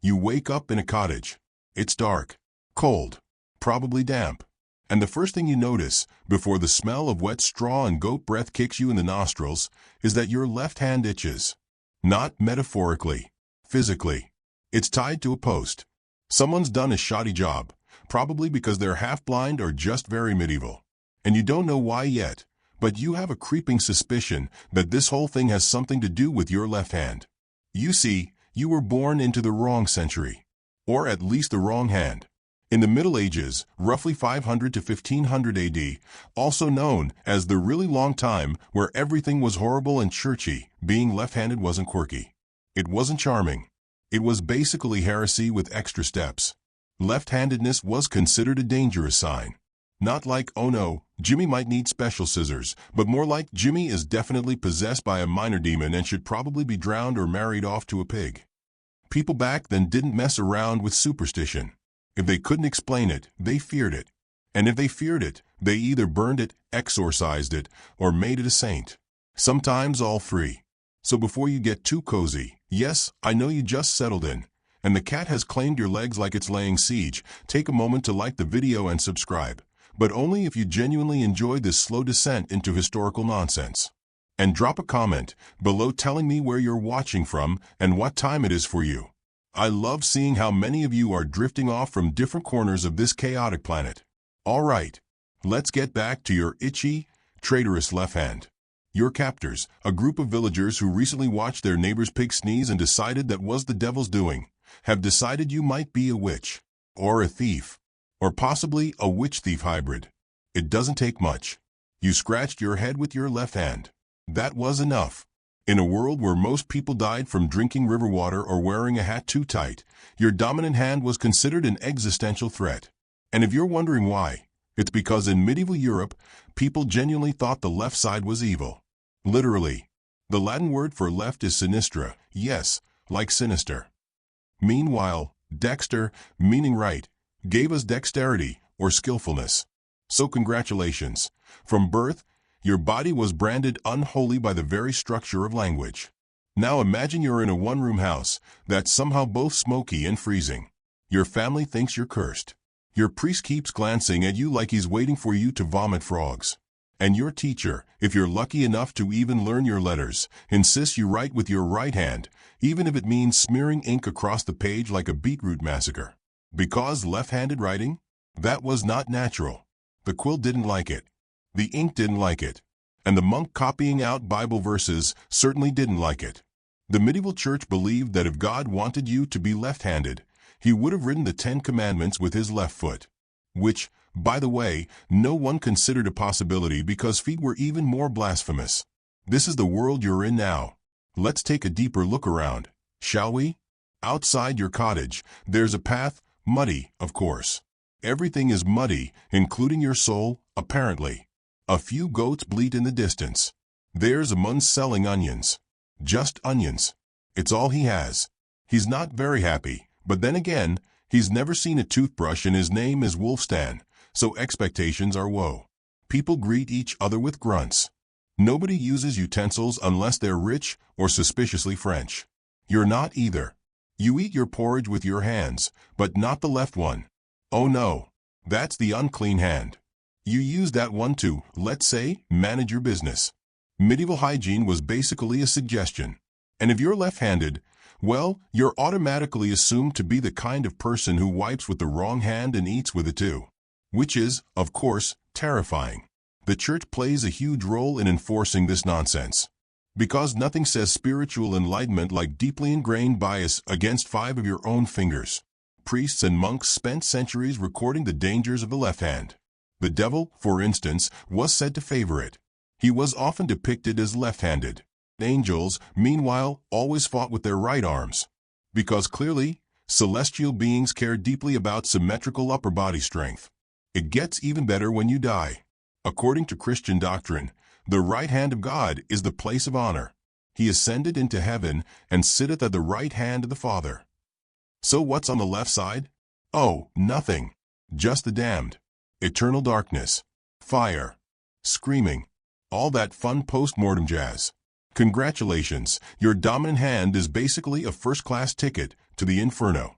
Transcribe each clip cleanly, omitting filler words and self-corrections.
You wake up in a cottage. It's dark, cold, probably damp. And the first thing you notice, before the smell of wet straw and goat breath kicks you in the nostrils, is that your left hand itches. Not metaphorically, physically. It's tied to a post. Someone's done a shoddy job, probably because they're half-blind or just very medieval. And you don't know why yet, but you have a creeping suspicion that this whole thing has something to do with your left hand. You see, you were born into the wrong century. Or at least the wrong hand. In the Middle Ages, roughly 500 to 1500 AD, also known as the really long time where everything was horrible and churchy, being left-handed wasn't quirky. It wasn't charming. It was basically heresy with extra steps. Left-handedness was considered a dangerous sign. Not like, oh no, Jimmy might need special scissors, but more like Jimmy is definitely possessed by a minor demon and should probably be drowned or married off to a pig. People back then didn't mess around with superstition. If they couldn't explain it, they feared it. And if they feared it, they either burned it, exorcised it, or made it a saint. Sometimes all three. So before you get too cozy, yes, I know you just settled in, and the cat has claimed your legs like it's laying siege, take a moment to like the video and subscribe. But only if you genuinely enjoy this slow descent into historical nonsense. And drop a comment below telling me where you're watching from and what time it is for you. I love seeing how many of you are drifting off from different corners of this chaotic planet. All right, let's get back to your itchy, traitorous left hand. Your captors, a group of villagers who recently watched their neighbor's pig sneeze and decided that was the devil's doing, have decided you might be a witch, or a thief, or possibly a witch-thief hybrid. It doesn't take much. You scratched your head with your left hand. That was enough. In a world where most people died from drinking river water or wearing a hat too tight, your dominant hand was considered an existential threat. And if you're wondering why, it's because in medieval Europe, people genuinely thought the left side was evil. Literally. The Latin word for left is sinistra, yes, like sinister. Meanwhile, dexter, meaning right, gave us dexterity, or skillfulness. So congratulations. From birth, your body was branded unholy by the very structure of language. Now imagine you're in a one-room house that's somehow both smoky and freezing. Your family thinks you're cursed. Your priest keeps glancing at you like he's waiting for you to vomit frogs. And your teacher, if you're lucky enough to even learn your letters, insists you write with your right hand, even if it means smearing ink across the page like a beetroot massacre. Because left-handed writing? That was not natural. The quill didn't like it. The ink didn't like it. And the monk copying out Bible verses certainly didn't like it. The medieval church believed that if God wanted you to be left-handed, he would have written the 10 Commandments with his left foot. Which, by the way, no one considered a possibility because feet were even more blasphemous. This is the world you're in now. Let's take a deeper look around, shall we? Outside your cottage, there's a path, muddy, of course. Everything is muddy, including your soul, apparently. A few goats bleat in the distance. There's a man selling onions. Just onions. It's all he has. He's not very happy, but then again, he's never seen a toothbrush and his name is Wolfstan, so expectations are woe. People greet each other with grunts. Nobody uses utensils unless they're rich or suspiciously French. You're not either. You eat your porridge with your hands, but not the left one. Oh no, that's the unclean hand. You use that one to, let's say, manage your business. Medieval hygiene was basically a suggestion. And if you're left-handed, well, you're automatically assumed to be the kind of person who wipes with the wrong hand and eats with it too. Which is, of course, terrifying. The church plays a huge role in enforcing this nonsense. Because nothing says spiritual enlightenment like deeply ingrained bias against 5 of your own fingers. Priests and monks spent centuries recording the dangers of the left hand. The devil, for instance, was said to favor it. He was often depicted as left-handed. Angels, meanwhile, always fought with their right arms. Because clearly, celestial beings care deeply about symmetrical upper body strength. It gets even better when you die. According to Christian doctrine, the right hand of God is the place of honor. He ascended into heaven and sitteth at the right hand of the Father. So what's on the left side? Oh, nothing. Just the damned. Eternal darkness. Fire. Screaming. All that fun post-mortem jazz. Congratulations, your dominant hand is basically a first-class ticket to the inferno.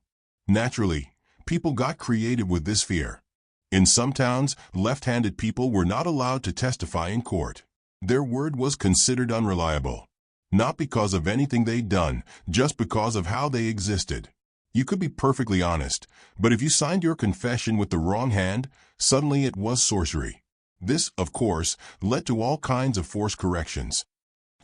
Naturally, people got creative with this fear. In some towns, left-handed people were not allowed to testify in court. Their word was considered unreliable. Not because of anything they'd done, just because of how they existed. You could be perfectly honest, but if you signed your confession with the wrong hand, suddenly it was sorcery. This, of course, led to all kinds of forced corrections.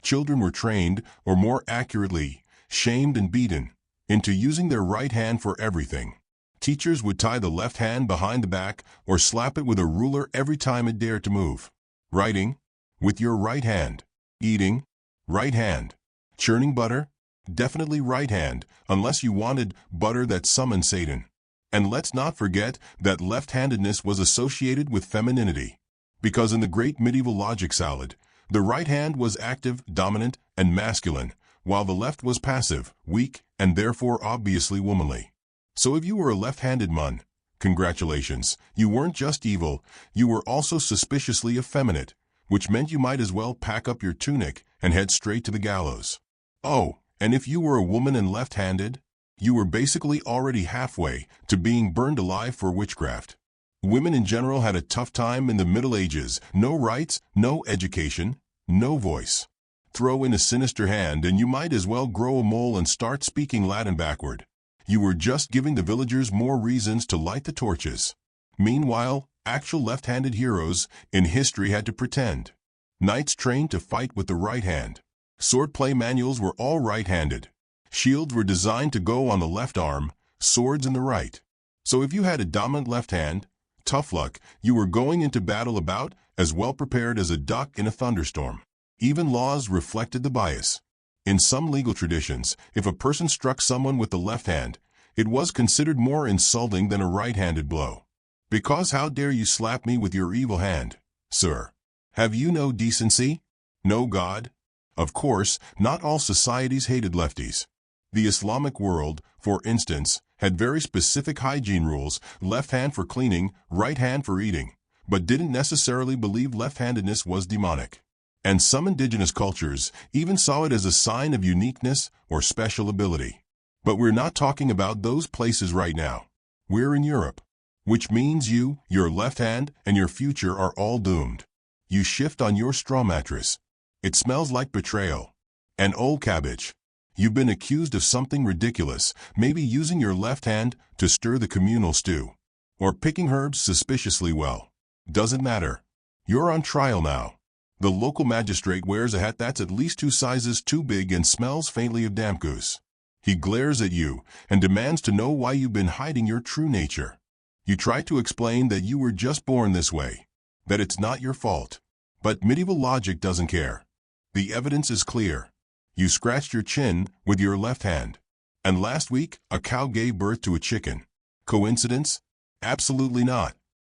Children were trained, or more accurately, shamed and beaten, into using their right hand for everything. Teachers would tie the left hand behind the back or slap it with a ruler every time it dared to move. Writing? With your right hand. Eating? Right hand. Churning butter? Definitely right hand, unless you wanted butter that summoned Satan. And let's not forget that left-handedness was associated with femininity. Because in the great medieval logic salad, the right hand was active, dominant, and masculine, while the left was passive, weak, and therefore obviously womanly. So if you were a left-handed man, congratulations, you weren't just evil, you were also suspiciously effeminate, which meant you might as well pack up your tunic and head straight to the gallows. Oh, and if you were a woman and left-handed, you were basically already halfway to being burned alive for witchcraft. Women in general had a tough time in the Middle Ages. No rights, no education, no voice. Throw in a sinister hand and you might as well grow a mole and start speaking Latin backward. You were just giving the villagers more reasons to light the torches. Meanwhile, actual left-handed heroes in history had to pretend. Knights trained to fight with the right hand. Swordplay manuals were all right-handed. Shields were designed to go on the left arm, swords in the right. So if you had a dominant left hand, tough luck, you were going into battle about as well prepared as a duck in a thunderstorm. Even laws reflected the bias. In some legal traditions, if a person struck someone with the left hand, it was considered more insulting than a right-handed blow. Because how dare you slap me with your evil hand, sir? Have you no decency? No God? Of course, not all societies hated lefties. The Islamic world, for instance, had very specific hygiene rules, left hand for cleaning, right hand for eating, but didn't necessarily believe left-handedness was demonic. And some indigenous cultures even saw it as a sign of uniqueness or special ability. But we're not talking about those places right now. We're in Europe, which means you, your left hand, and your future are all doomed. You shift on your straw mattress. It smells like betrayal. And old cabbage. You've been accused of something ridiculous, maybe using your left hand to stir the communal stew. Or picking herbs suspiciously well. Doesn't matter. You're on trial now. The local magistrate wears a hat that's at least 2 sizes too big and smells faintly of damp goose. He glares at you and demands to know why you've been hiding your true nature. You try to explain that you were just born this way, that it's not your fault. But medieval logic doesn't care. The evidence is clear. You scratched your chin with your left hand. And last week, a cow gave birth to a chicken. Coincidence? Absolutely not.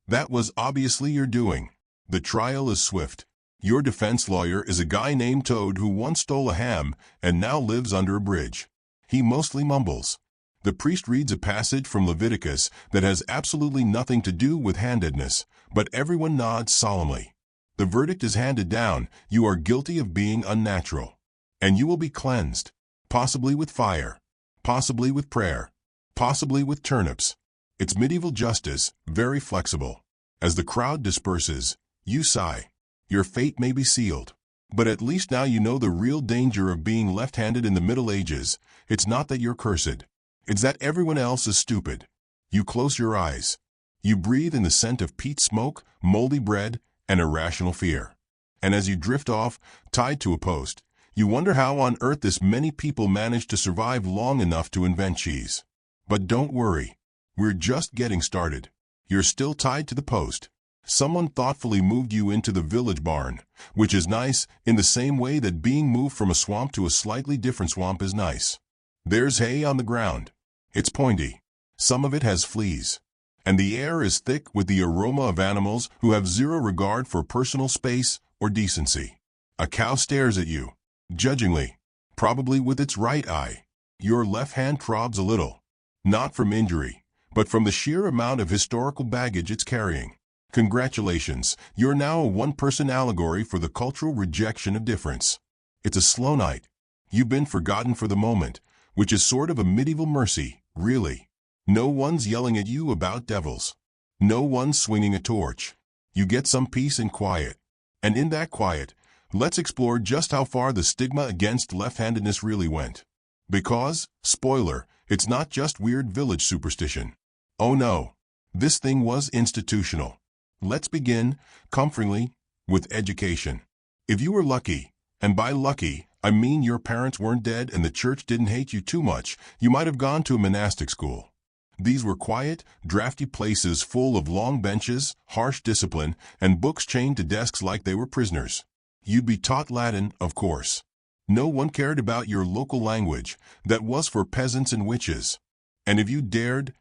That was obviously your doing. The trial is swift. Your defense lawyer is a guy named Toad who once stole a ham and now lives under a bridge. He mostly mumbles. The priest reads a passage from Leviticus that has absolutely nothing to do with handedness, but everyone nods solemnly. The verdict is handed down. You are guilty of being unnatural. And you will be cleansed, possibly with fire, possibly with prayer, possibly with turnips. It's medieval justice, very flexible. As the crowd disperses, you sigh. Your fate may be sealed. But at least now you know the real danger of being left-handed in the Middle Ages. It's not that you're cursed. It's that everyone else is stupid. You close your eyes. You breathe in the scent of peat smoke, moldy bread, and irrational fear. And as you drift off, tied to a post, you wonder how on earth this many people managed to survive long enough to invent cheese. But don't worry. We're just getting started. You're still tied to the post. Someone thoughtfully moved you into the village barn, which is nice in the same way that being moved from a swamp to a slightly different swamp is nice. There's hay on the ground. It's pointy. Some of it has fleas. And the air is thick with the aroma of animals who have zero regard for personal space or decency. A cow stares at you, judgingly, probably with its right eye. Your left hand throbs a little, not from injury, but from the sheer amount of historical baggage it's carrying. Congratulations, you're now a one-person allegory for the cultural rejection of difference. It's a slow night. You've been forgotten for the moment, which is sort of a medieval mercy, really. No one's yelling at you about devils. No one's swinging a torch. You get some peace and quiet. And in that quiet, let's explore just how far the stigma against left-handedness really went. Because, spoiler, it's not just weird village superstition. Oh no, this thing was institutional. Let's begin, comfortingly, with education. If you were lucky, and by lucky, I mean your parents weren't dead and the church didn't hate you too much, you might have gone to a monastic school. These were quiet, drafty places full of long benches, harsh discipline, and books chained to desks like they were prisoners. You'd be taught Latin, of course. No one cared about your local language. That was for peasants and witches. And if you dared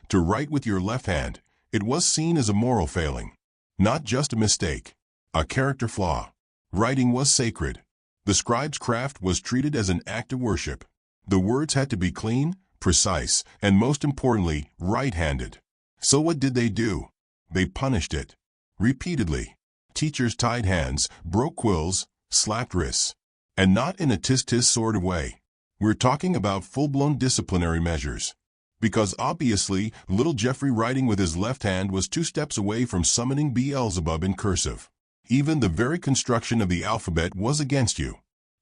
to write with your left hand, it was seen as a moral failing. Not just a mistake. A character flaw. Writing was sacred. The scribe's craft was treated as an act of worship. The words had to be clean, precise, and most importantly, right-handed. So what did they do? They punished it. Repeatedly. Teachers tied hands, broke quills, slapped wrists. And not in a tis-tis sort of way. We're talking about full-blown disciplinary measures. Because obviously, little Jeffrey writing with his left hand was 2 steps away from summoning Beelzebub in cursive. Even the very construction of the alphabet was against you.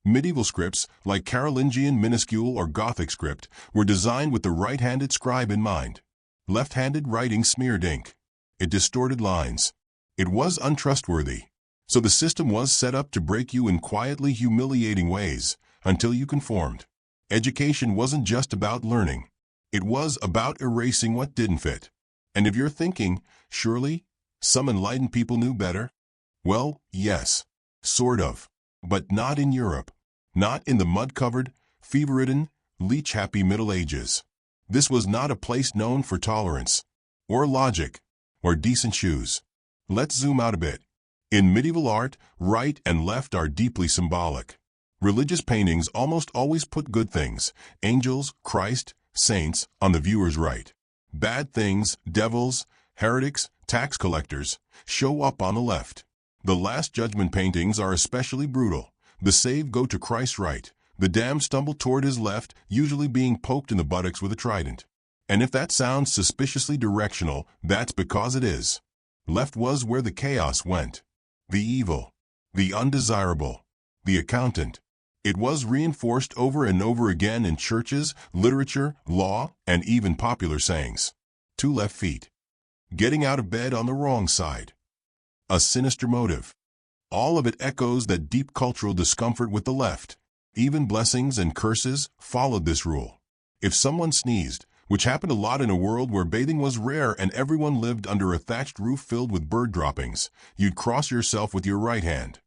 Medieval scripts, like Carolingian minuscule or Gothic script, were designed with the right-handed scribe in mind. Left-handed writing smeared ink. It distorted lines. It was untrustworthy. So the system was set up to break you in quietly humiliating ways, until you conformed. Education wasn't just about learning. It was about erasing what didn't fit. And if you're thinking, surely, some enlightened people knew better? Well, yes. Sort of. But not in Europe. Not in the mud-covered, fever-ridden, leech-happy Middle Ages. This was not a place known for tolerance, or logic, or decent shoes. Let's zoom out a bit. In medieval art, right and left are deeply symbolic. Religious paintings almost always put good things, angels, Christ, saints, on the viewer's right. Bad things, devils, heretics, tax collectors, show up on the left. The Last Judgment paintings are especially brutal. The saved go to Christ's right. The damned stumble toward his left, usually being poked in the buttocks with a trident. And if that sounds suspiciously directional, that's because it is. Left was where the chaos went. The evil. The undesirable. The accountant. It was reinforced over and over again in churches, literature, law, and even popular sayings. 2 left feet. Getting out of bed on the wrong side. A sinister motive. All of it echoes that deep cultural discomfort with the left. Even blessings and curses followed this rule. If someone sneezed, which happened a lot in a world where bathing was rare and everyone lived under a thatched roof filled with bird droppings, you'd cross yourself with your right hand.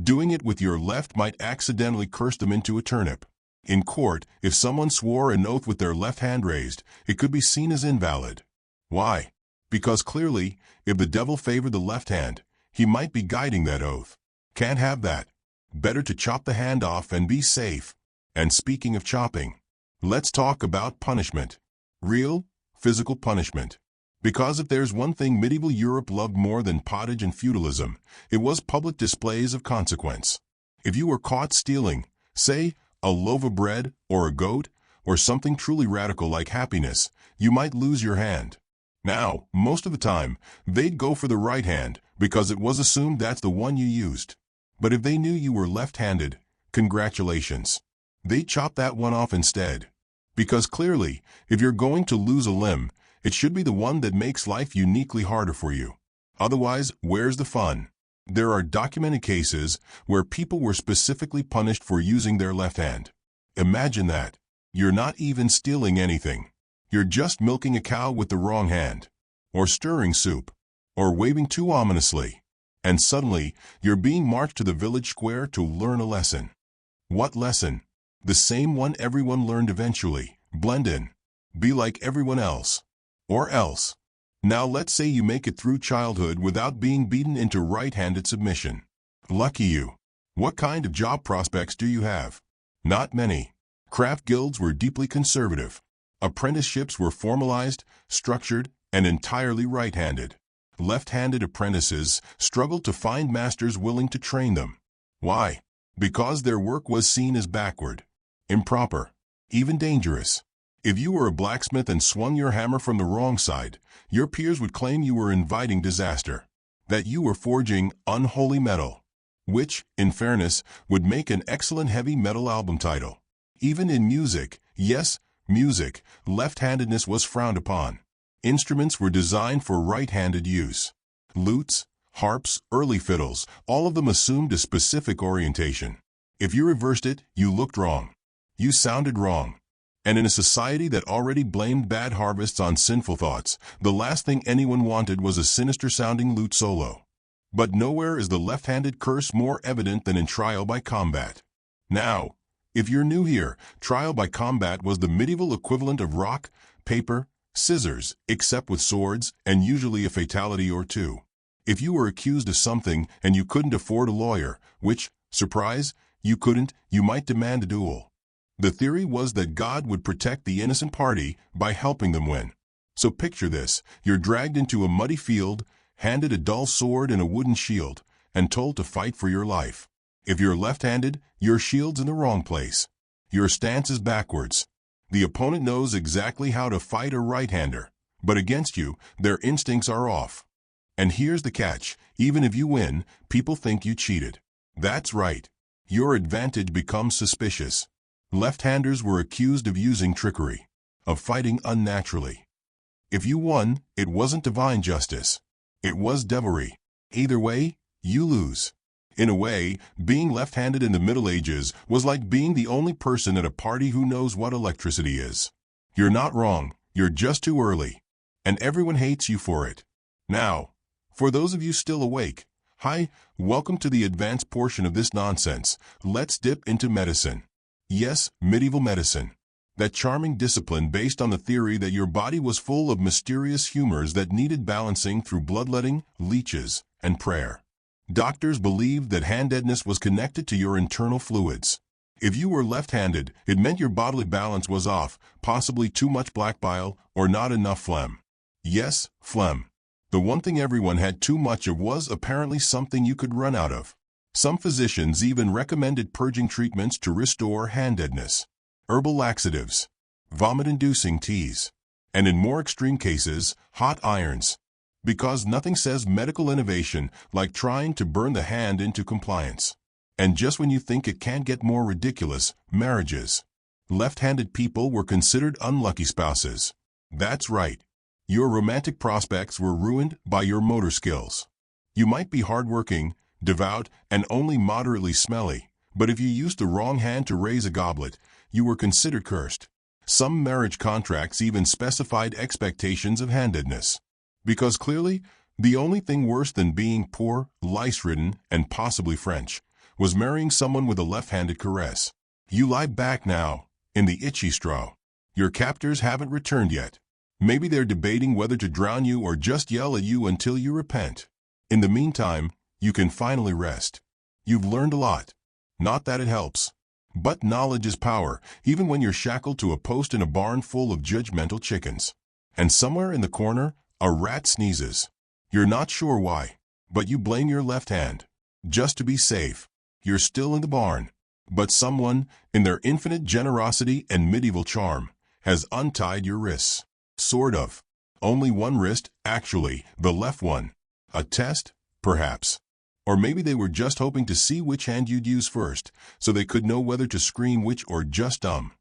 Doing it with your left might accidentally curse them into a turnip. In court, if someone swore an oath with their left hand raised, it could be seen as invalid. Why? Because clearly, if the devil favored the left hand, he might be guiding that oath. Can't have that. Better to chop the hand off and be safe. And speaking of chopping, let's talk about punishment. Real, physical punishment. Because if there's one thing medieval Europe loved more than pottage and feudalism, it was public displays of consequence. If you were caught stealing, say, a loaf of bread, or a goat, or something truly radical like happiness, you might lose your hand. Now, most of the time, they'd go for the right hand, because it was assumed that's the one you used. But if they knew you were left-handed, congratulations. They'd chop that one off instead. Because clearly, if you're going to lose a limb, it should be the one that makes life uniquely harder for you. Otherwise, where's the fun? There are documented cases where people were specifically punished for using their left hand. Imagine that. You're not even stealing anything. You're just milking a cow with the wrong hand. Or stirring soup. Or waving too ominously. And suddenly, you're being marched to the village square to learn a lesson. What lesson? The same one everyone learned eventually. Blend in. Be like everyone else. Or else. Now let's say you make it through childhood without being beaten into right-handed submission. Lucky you. What kind of job prospects do you have? Not many. Craft guilds were deeply conservative. Apprenticeships were formalized, structured, and entirely right-handed. Left-handed apprentices struggled to find masters willing to train them. Why? because their work was seen as backward, improper, even dangerous. If you were a blacksmith and swung your hammer from the wrong side, your peers would claim you were inviting disaster, that you were forging unholy metal, which, in fairness, would make an excellent heavy metal album title. Even in music, yes, music, left-handedness was frowned upon. Instruments were designed for right-handed use. Lutes, harps, early fiddles, all of them assumed a specific orientation. If you reversed it, you looked wrong. You sounded wrong. And in a society that already blamed bad harvests on sinful thoughts, the last thing anyone wanted was a sinister-sounding lute solo. But nowhere is the left-handed curse more evident than in trial by combat. Now, if you're new here, trial by combat was the medieval equivalent of rock, paper, scissors, except with swords, and usually a fatality or two. If you were accused of something and you couldn't afford a lawyer, which, surprise, you couldn't, you might demand a duel. The theory was that God would protect the innocent party by helping them win. So picture this, you're dragged into a muddy field, handed a dull sword and a wooden shield, and told to fight for your life. If you're left-handed, your shield's in the wrong place. Your stance is backwards. The opponent knows exactly how to fight a right-hander, but against you, their instincts are off. And here's the catch, even if you win, people think you cheated. That's right. Your advantage becomes suspicious. Left-handers were accused of using trickery, of fighting unnaturally. If you won, it wasn't divine justice. It was devilry. Either way, you lose. In a way, being left-handed in the Middle Ages was like being the only person at a party who knows what electricity is. You're not wrong, you're just too early. And everyone hates you for it. Now, for those of you still awake, hi, welcome to the advanced portion of this nonsense. Let's dip into medicine. Yes, medieval medicine. That charming discipline based on the theory that your body was full of mysterious humors that needed balancing through bloodletting, leeches, and prayer. Doctors believed that handedness was connected to your internal fluids. If you were left-handed, it meant your bodily balance was off, possibly too much black bile, or not enough phlegm. Yes, phlegm. The one thing everyone had too much of was apparently something you could run out of. Some physicians even recommended purging treatments to restore handedness. Herbal laxatives, vomit-inducing teas, and in more extreme cases, hot irons. Because nothing says medical innovation like trying to burn the hand into compliance. And just when you think it can't get more ridiculous, marriages. Left-handed people were considered unlucky spouses. That's right. Your romantic prospects were ruined by your motor skills. You might be hardworking, devout, and only moderately smelly, but if you used the wrong hand to raise a goblet, you were considered cursed. Some marriage contracts even specified expectations of handedness. Because clearly, the only thing worse than being poor, lice-ridden, and possibly French, was marrying someone with a left-handed caress. You lie back now, in the itchy straw. Your captors haven't returned yet. Maybe they're debating whether to drown you or just yell at you until you repent. In the meantime, you can finally rest. You've learned a lot. Not that it helps. But knowledge is power, even when you're shackled to a post in a barn full of judgmental chickens. And somewhere in the corner, a rat sneezes. You're not sure why, but you blame your left hand. Just to be safe. You're still in the barn. But someone, in their infinite generosity and medieval charm, has untied your wrists. Sort of. Only one wrist, actually, the left one. A test, perhaps. Or maybe they were just hoping to see which hand you'd use first, so they could know whether to scream which or just dumb.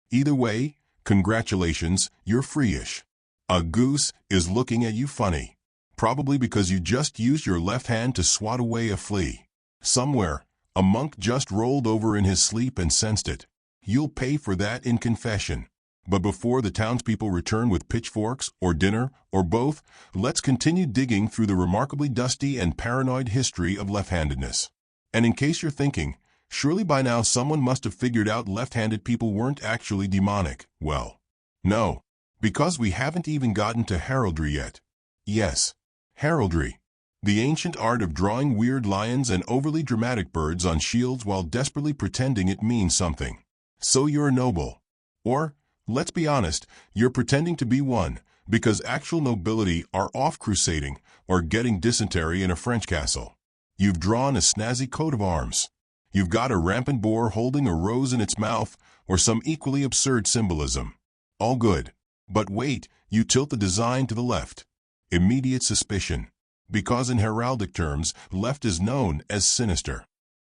Either way, congratulations, you're free-ish. A goose is looking at you funny. Probably because you just used your left hand to swat away a flea. Somewhere, a monk just rolled over in his sleep and sensed it. You'll pay for that in confession. But before the townspeople return with pitchforks, or dinner, or both, let's continue digging through the remarkably dusty and paranoid history of left-handedness. And in case you're thinking, surely by now someone must have figured out left-handed people weren't actually demonic. Well, no. Because we haven't even gotten to heraldry yet. Yes, heraldry. The ancient art of drawing weird lions and overly dramatic birds on shields while desperately pretending it means something. So you're a noble. Or, let's be honest, you're pretending to be one, because actual nobility are off crusading or getting dysentery in a French castle. You've drawn a snazzy coat of arms. You've got a rampant boar holding a rose in its mouth, or some equally absurd symbolism. All good. But wait, you tilt the design to the left. Immediate suspicion. Because in heraldic terms, left is known as sinister.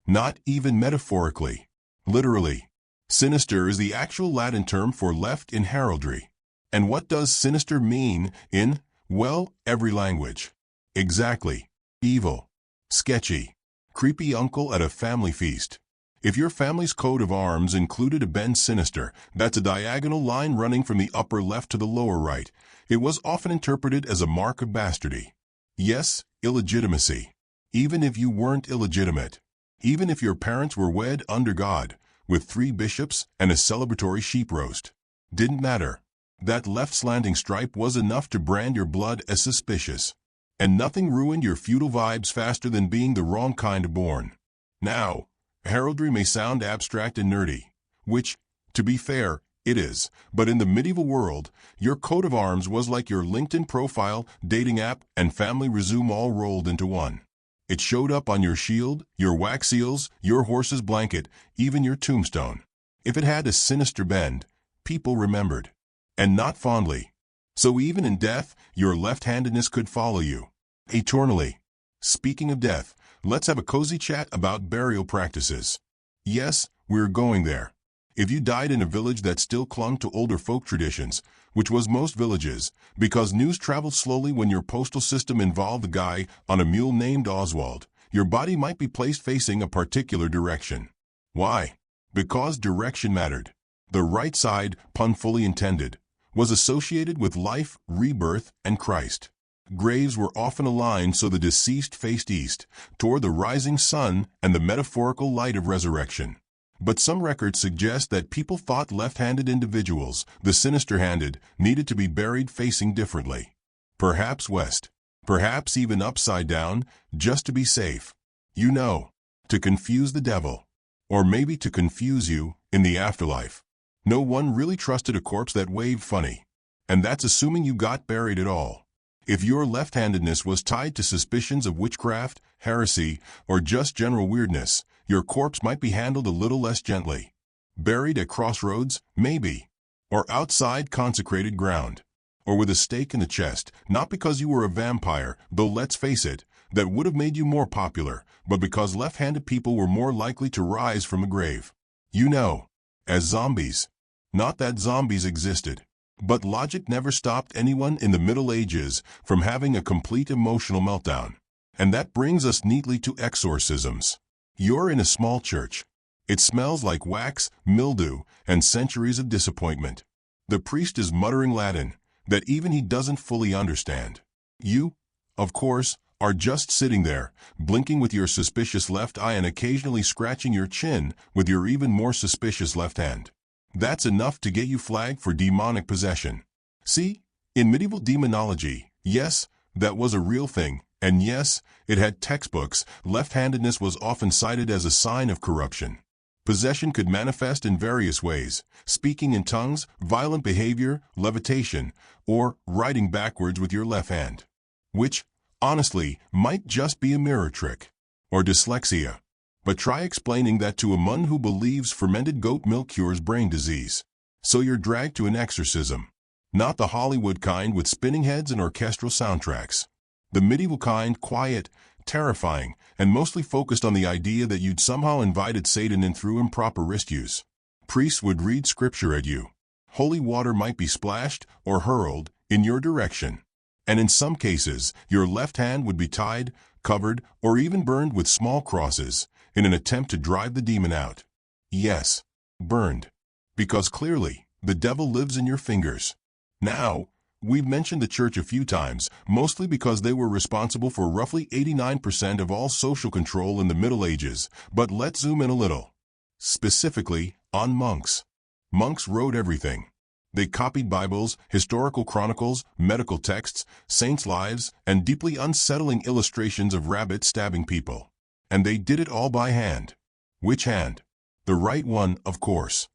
Not even metaphorically. Literally. Sinister is the actual Latin term for left in heraldry. And what does sinister mean in, well, every language? Exactly. Evil. Sketchy. Creepy uncle at a family feast. If your family's coat of arms included a bend sinister, that's a diagonal line running from the upper left to the lower right, it was often interpreted as a mark of bastardy. Yes, illegitimacy. Even if you weren't illegitimate. Even if your parents were wed under God, with 3 bishops and a celebratory sheep roast. Didn't matter. That left slanting stripe was enough to brand your blood as suspicious. And nothing ruined your feudal vibes faster than being the wrong kind of born. Now, heraldry may sound abstract and nerdy, which, to be fair, it is, but in the medieval world, your coat of arms was like your LinkedIn profile, dating app, and family resume all rolled into one. It showed up on your shield, your wax seals, your horse's blanket, even your tombstone. If it had a sinister bend, people remembered. And not fondly. So even in death, your left-handedness could follow you. Eternally. Speaking of death, let's have a cozy chat about burial practices. Yes, we're going there. If you died in a village that still clung to older folk traditions, which was most villages, because news traveled slowly when your postal system involved a guy on a mule named Oswald, your body might be placed facing a particular direction. Why? Because direction mattered. The right side, pun fully intended, was associated with life, rebirth, and Christ. Graves were often aligned so the deceased faced east, toward the rising sun and the metaphorical light of resurrection. But some records suggest that people thought left-handed individuals, the sinister-handed, needed to be buried facing differently. Perhaps west. Perhaps even upside down, just to be safe. You know, to confuse the devil. Or maybe to confuse you in the afterlife. No one really trusted a corpse that waved funny. And that's assuming you got buried at all. If your left-handedness was tied to suspicions of witchcraft, heresy, or just general weirdness, your corpse might be handled a little less gently. Buried at crossroads, maybe. Or outside consecrated ground. Or with a stake in the chest, not because you were a vampire, though let's face it, that would have made you more popular, but because left-handed people were more likely to rise from a grave. You know, as zombies. Not that zombies existed. But logic never stopped anyone in the Middle Ages from having a complete emotional meltdown. And that brings us neatly to exorcisms. You're in a small church. It smells like wax, mildew, and centuries of disappointment. The priest is muttering Latin that even he doesn't fully understand. You, of course, are just sitting there, blinking with your suspicious left eye and occasionally scratching your chin with your even more suspicious left hand. That's enough to get you flagged for demonic possession. See, in medieval demonology, yes, that was a real thing, and yes, it had textbooks. Left-handedness was often cited as a sign of corruption. Possession could manifest in various ways: speaking in tongues, violent behavior, levitation, or writing backwards with your left hand. Which, honestly, might just be a mirror trick. Or dyslexia. But try explaining that to a man who believes fermented goat milk cures brain disease. So you're dragged to an exorcism. Not the Hollywood kind with spinning heads and orchestral soundtracks. The medieval kind, quiet, terrifying, and mostly focused on the idea that you'd somehow invited Satan in through improper wrist use. Priests would read scripture at you. Holy water might be splashed or hurled in your direction. And in some cases, your left hand would be tied, covered, or even burned with small crosses, in an attempt to drive the demon out. Yes, burned. Because clearly, the devil lives in your fingers. Now, we've mentioned the church a few times, mostly because they were responsible for roughly 89% of all social control in the Middle Ages, but let's zoom in a little. Specifically, on monks. Monks wrote everything. They copied Bibles, historical chronicles, medical texts, saints' lives, and deeply unsettling illustrations of rabbits stabbing people. And they did it all by hand. Which hand? The right one, of course.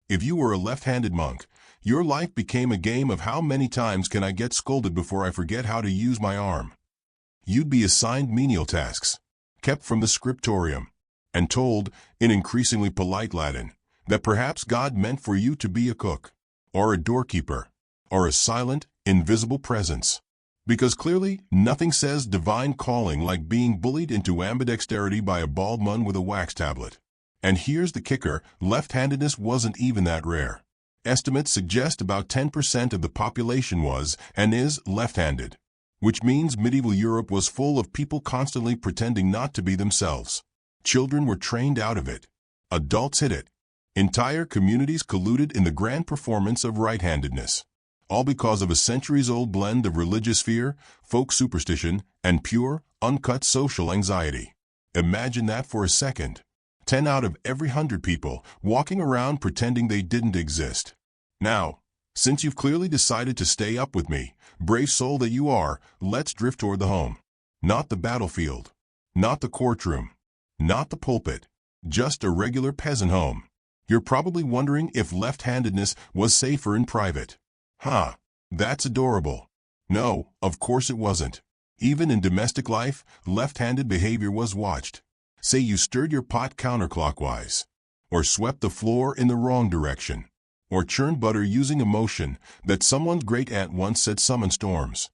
If you were a left-handed monk, your life became a game of how many times can I get scolded before I forget how to use my arm. You'd be assigned menial tasks, kept from the scriptorium. and told, in increasingly polite Latin, that perhaps God meant for you to be a cook, or a doorkeeper, or a silent, invisible presence. Because clearly, nothing says divine calling like being bullied into ambidexterity by a bald man with a wax tablet. And here's the kicker, left-handedness wasn't even that rare. Estimates suggest about 10% of the population was, and is, left-handed. Which means medieval Europe was full of people constantly pretending not to be themselves. Children were trained out of it. Adults hid it. Entire communities colluded in the grand performance of right-handedness. All because of a centuries-old blend of religious fear, folk superstition, and pure, uncut social anxiety. Imagine that for a second. 10 out of every 100 people walking around pretending they didn't exist. Now, since you've clearly decided to stay up with me, brave soul that you are, let's drift toward the home. Not the battlefield. Not the courtroom. Not the pulpit. Just a regular peasant home. You're probably wondering if left-handedness was safer in private. Huh, that's adorable. No, of course it wasn't. Even in domestic life, left-handed behavior was watched. Say you stirred your pot counterclockwise, or swept the floor in the wrong direction, or churned butter using a motion that someone's great-aunt once said summoned storms.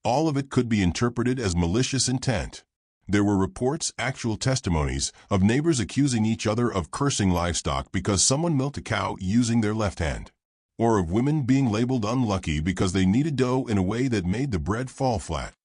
All of it could be interpreted as malicious intent. There were reports, actual testimonies, of neighbors accusing each other of cursing livestock because someone milked a cow using their left hand. Or of women being labeled unlucky because they kneaded dough in a way that made the bread fall flat.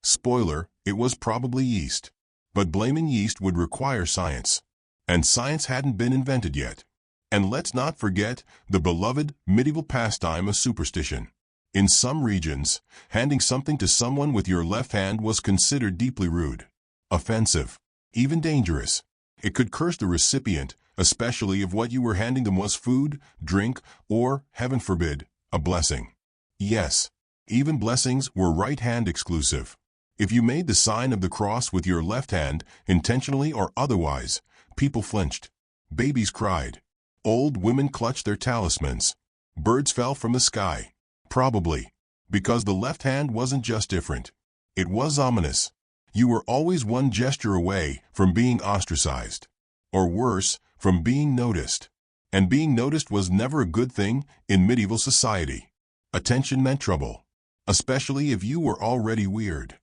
Spoiler, it was probably yeast. But blaming yeast would require science. And science hadn't been invented yet. And let's not forget the beloved medieval pastime of superstition. In some regions, handing something to someone with your left hand was considered deeply rude, offensive, even dangerous. It could curse the recipient, especially if what you were handing them was food, drink, or, heaven forbid, a blessing. Yes, even blessings were right-hand exclusive. If you made the sign of the cross with your left hand, intentionally or otherwise, people flinched. Babies cried. Old women clutched their talismans. Birds fell from the sky. Probably because the left hand wasn't just different. It was ominous. You were always one gesture away from being ostracized. Or worse, from being noticed. And being noticed was never a good thing in medieval society. Attention meant trouble, especially if you were already weird.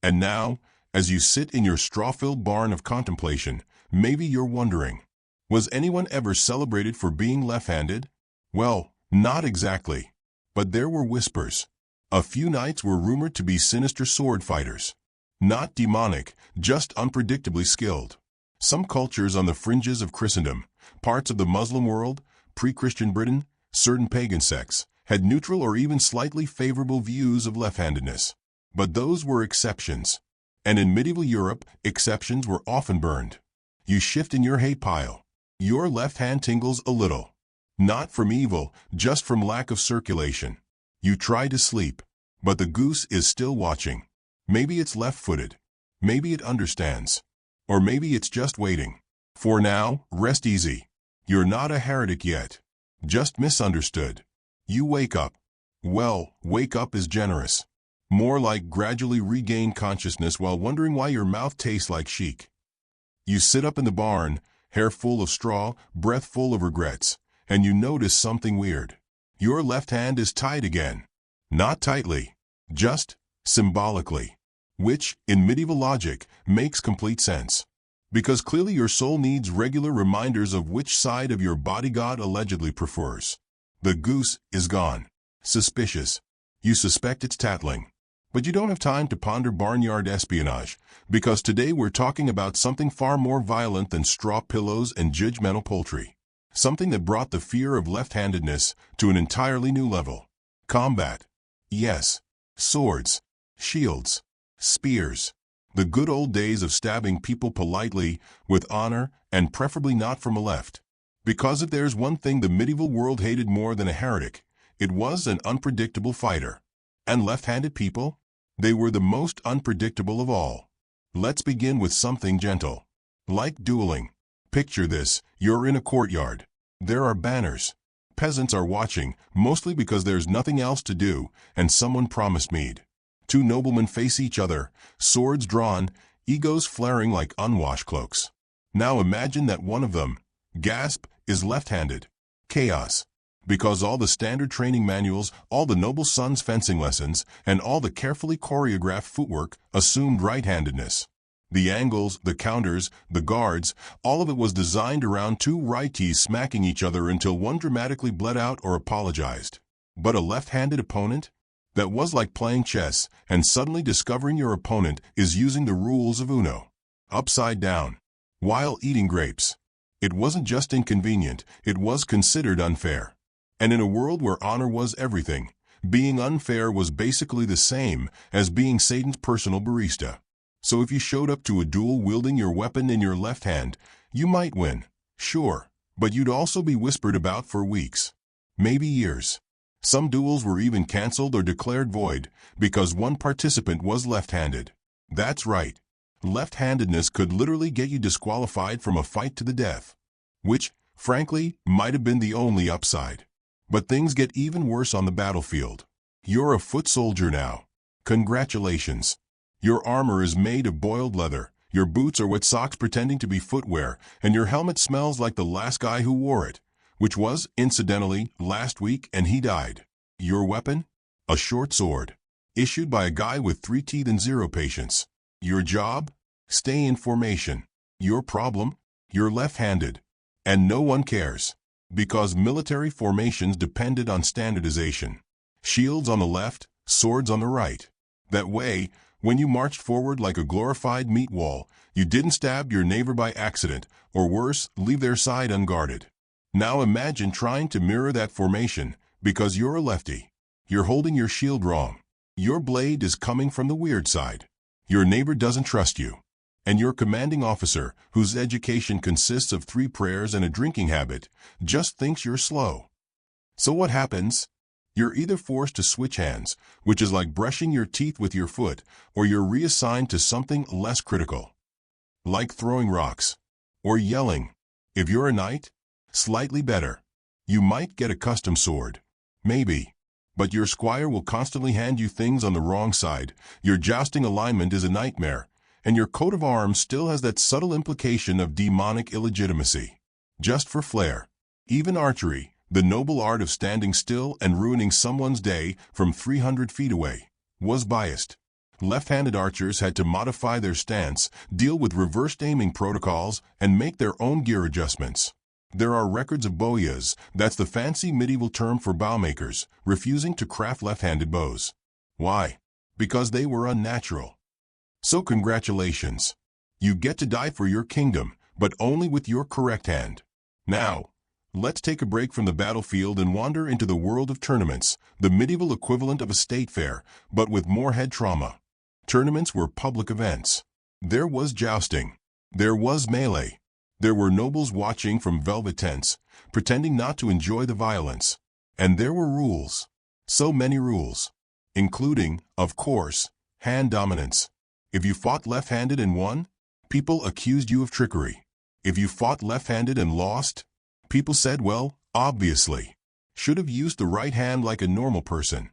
And now, as you sit in your straw-filled barn of contemplation, maybe you're wondering, was anyone ever celebrated for being left-handed? Well, not exactly. But there were whispers. A few knights were rumored to be sinister sword fighters. Not demonic, just unpredictably skilled. Some cultures on the fringes of Christendom, parts of the Muslim world, pre-Christian Britain, certain pagan sects, had neutral or even slightly favorable views of left-handedness. But those were exceptions. And in medieval Europe, exceptions were often burned. You shift in your hay pile. Your left hand tingles a little. Not from evil, just from lack of circulation. You try to sleep, but the goose is still watching. Maybe it's left-footed. Maybe it understands. Or maybe it's just waiting. For now, rest easy. You're not a heretic yet. Just misunderstood. You wake up. Well, wake up is generous. More like gradually regain consciousness while wondering why your mouth tastes like chic. You sit up in the barn, hair full of straw, breath full of regrets, and you notice something weird. Your left hand is tied again. Not tightly, just symbolically. Which, in medieval logic, makes complete sense. Because clearly your soul needs regular reminders of which side of your body God allegedly prefers. The goose is gone. Suspicious. You suspect it's tattling. But you don't have time to ponder barnyard espionage, because today we're talking about something far more violent than straw pillows and judgmental poultry. Something that brought the fear of left-handedness to an entirely new level. Combat. Yes. Swords. Shields. Spears. The good old days of stabbing people politely, with honor, and preferably not from a left. Because if there's one thing the medieval world hated more than a heretic, it was an unpredictable fighter. And left-handed people? They were the most unpredictable of all. Let's begin with something gentle. Like dueling. Picture this, you're in a courtyard. There are banners. Peasants are watching, mostly because there's nothing else to do, and someone promised mead. Two noblemen face each other, swords drawn, egos flaring like unwashed cloaks. Now imagine that one of them, gasp, is left-handed. Chaos. Because all the standard training manuals, all the noble sons fencing lessons, and all the carefully choreographed footwork assumed right-handedness. The angles, the counters, the guards, all of it was designed around two righties smacking each other until one dramatically bled out or apologized. But a left-handed opponent? That was like playing chess and suddenly discovering your opponent is using the rules of Uno. Upside down. While eating grapes. It wasn't just inconvenient, it was considered unfair. And in a world where honor was everything, being unfair was basically the same as being Satan's personal barista. So if you showed up to a duel wielding your weapon in your left hand, you might win, sure, but you'd also be whispered about for weeks, maybe years. Some duels were even canceled or declared void because one participant was left-handed. That's right. Left-handedness could literally get you disqualified from a fight to the death, which, frankly, might have been the only upside. But things get even worse on the battlefield. You're a foot soldier now. Congratulations. Your armor is made of boiled leather, your boots are wet socks pretending to be footwear, and your helmet smells like the last guy who wore it, which was, incidentally, last week and he died. Your weapon? A short sword. Issued by a guy with 3 teeth and 0 patience. Your job? Stay in formation. Your problem? You're left-handed. And no one cares. Because military formations depended on standardization. Shields on the left, swords on the right. That way, when you marched forward like a glorified meat wall, you didn't stab your neighbor by accident, or worse, leave their side unguarded. Now imagine trying to mirror that formation, because you're a lefty. You're holding your shield wrong. Your blade is coming from the weird side. Your neighbor doesn't trust you. And your commanding officer, whose education consists of 3 prayers and a drinking habit, just thinks you're slow. So what happens? You're either forced to switch hands, which is like brushing your teeth with your foot, or you're reassigned to something less critical. Like throwing rocks. Or yelling. If you're a knight, slightly better. You might get a custom sword. Maybe. But your squire will constantly hand you things on the wrong side, your jousting alignment is a nightmare, and your coat of arms still has that subtle implication of demonic illegitimacy. Just for flair. Even archery, the noble art of standing still and ruining someone's day from 300 feet away, was biased. Left-handed archers had to modify their stance, deal with reversed aiming protocols, and make their own gear adjustments. There are records of bowyas, that's the fancy medieval term for bow makers, refusing to craft left-handed bows. Why? Because they were unnatural. So congratulations. You get to die for your kingdom, but only with your correct hand. Now, let's take a break from the battlefield and wander into the world of tournaments, the medieval equivalent of a state fair, but with more head trauma. Tournaments were public events. There was jousting. There was melee. There were nobles watching from velvet tents, pretending not to enjoy the violence. And there were rules. So many rules. Including, of course, hand dominance. If you fought left-handed and won, people accused you of trickery. If you fought left-handed and lost, people said, well, obviously, should have used the right hand like a normal person.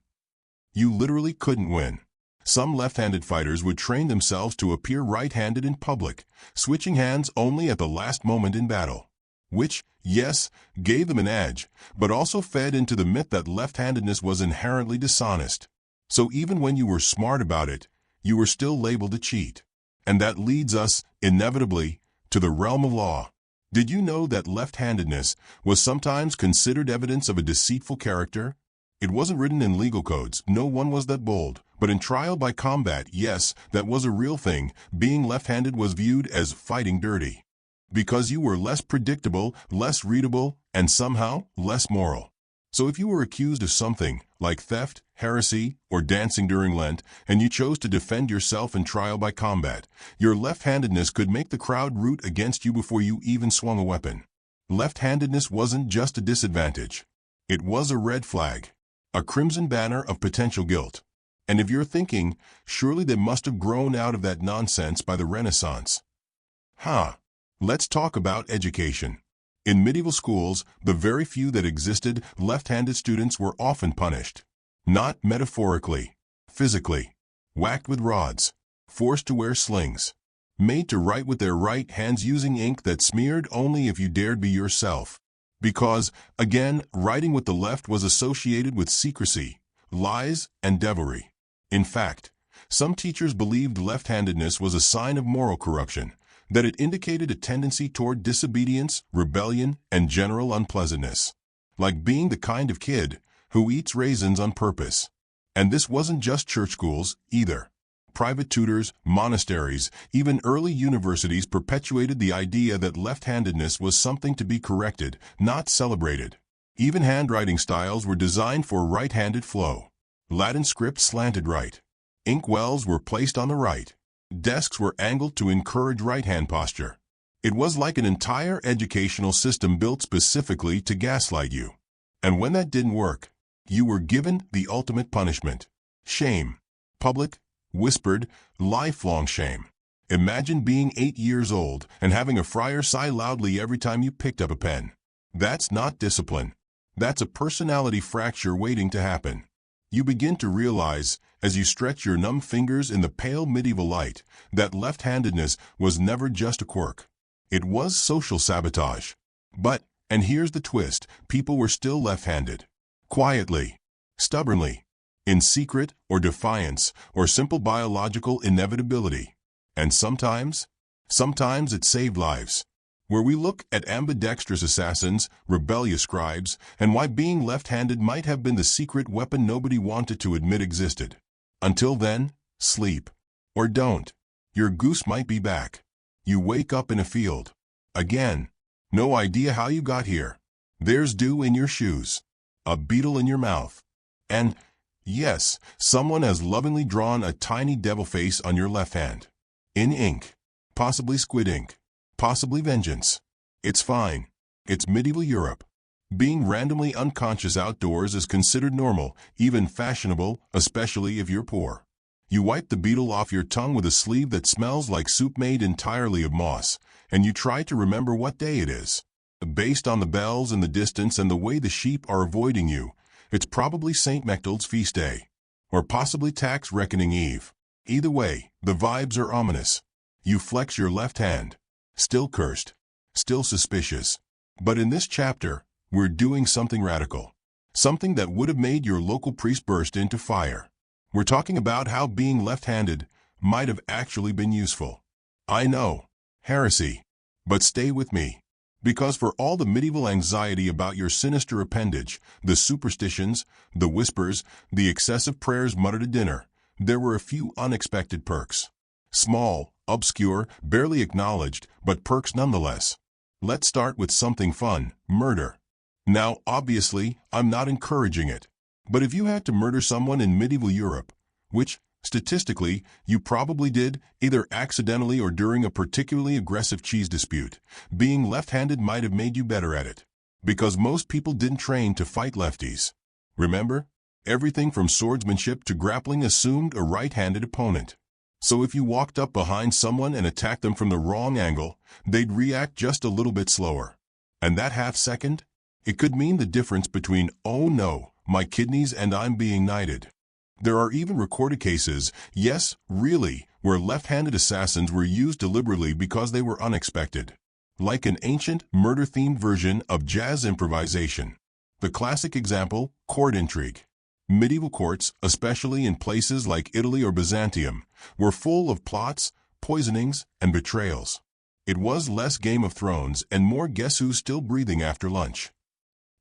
You literally couldn't win. Some left-handed fighters would train themselves to appear right-handed in public, switching hands only at the last moment in battle. Which, yes, gave them an edge, but also fed into the myth that left-handedness was inherently dishonest. So even when you were smart about it, you were still labeled a cheat. And that leads us, inevitably, to the realm of law. Did you know that left-handedness was sometimes considered evidence of a deceitful character? It wasn't written in legal codes, no one was that bold, but in trial by combat, yes, that was a real thing. Being left-handed was viewed as fighting dirty. Because you were less predictable, less readable, and somehow less moral. So if you were accused of something, like theft, heresy, or dancing during Lent, and you chose to defend yourself in trial by combat, your left-handedness could make the crowd root against you before you even swung a weapon. Left-handedness wasn't just a disadvantage. It was a red flag, a crimson banner of potential guilt. And if you're thinking, surely they must have grown out of that nonsense by the Renaissance. Let's talk about education. In medieval schools, the very few that existed, left-handed students were often punished. Not metaphorically, physically. Whacked with rods. Forced to wear slings. made to write with their right hands using ink that smeared only if you dared be yourself. Because, again, writing with the left was associated with secrecy, lies, and devilry. In fact, some teachers believed left-handedness was a sign of moral corruption, that it indicated a tendency toward disobedience, rebellion, and general unpleasantness. Like being the kind of kid who eats raisins on purpose. And this wasn't just church schools, either. Private tutors, monasteries, even early universities perpetuated the idea that left-handedness was something to be corrected, not celebrated. Even handwriting styles were designed for right-handed flow. Latin script slanted right. Ink wells were placed on the right. Desks were angled to encourage right-hand posture. It was like an entire educational system built specifically to gaslight you. And when that didn't work, you were given the ultimate punishment. Shame. Public, whispered, lifelong shame. Imagine being 8 years old and having a friar sigh loudly every time you picked up a pen. That's not discipline. That's a personality fracture waiting to happen. You begin to realize, as you stretch your numb fingers in the pale medieval light, that left-handedness was never just a quirk. It was social sabotage. But, and here's the twist, people were still left-handed. Quietly, stubbornly, in secret or defiance or simple biological inevitability. And sometimes it saved lives. Where we look at ambidextrous assassins, rebellious scribes, and why being left-handed might have been the secret weapon nobody wanted to admit existed. Until then, sleep. Or don't. Your goose might be back. You wake up in a field. Again. No idea how you got here. There's dew in your shoes. A beetle in your mouth. And, yes, someone has lovingly drawn a tiny devil face on your left hand. In ink. Possibly squid ink. Possibly vengeance. It's fine. It's medieval Europe. Being randomly unconscious outdoors is considered normal, even fashionable, especially if you're poor. You wipe the beetle off your tongue with a sleeve that smells like soup made entirely of moss, and you try to remember what day it is. Based on the bells in the distance and the way the sheep are avoiding you, it's probably St. Mechtilde's feast day. Or possibly tax reckoning eve. Either way, the vibes are ominous. You flex your left hand. Still cursed. Still suspicious. But in this chapter, we're doing something radical. Something that would have made your local priest burst into fire. We're talking about how being left-handed might have actually been useful. I know. Heresy. But stay with me. Because for all the medieval anxiety about your sinister appendage, the superstitions, the whispers, the excessive prayers muttered at dinner, there were a few unexpected perks. Small, obscure, barely acknowledged, but perks nonetheless. Let's start with something fun, murder. Now, obviously, I'm not encouraging it. But if you had to murder someone in medieval Europe, which, statistically, you probably did, either accidentally or during a particularly aggressive cheese dispute, being left-handed might have made you better at it. Because most people didn't train to fight lefties. Remember? Everything from swordsmanship to grappling assumed a right-handed opponent. So if you walked up behind someone and attacked them from the wrong angle, they'd react just a little bit slower. And that half second? It could mean the difference between, oh no, my kidneys and I'm being knighted. There are even recorded cases, yes, really, where left-handed assassins were used deliberately because they were unexpected. Like an ancient, murder-themed version of jazz improvisation. The classic example, court intrigue. Medieval courts, especially in places like Italy or Byzantium, were full of plots, poisonings, and betrayals. It was less Game of Thrones and more Guess Who's Still Breathing after lunch.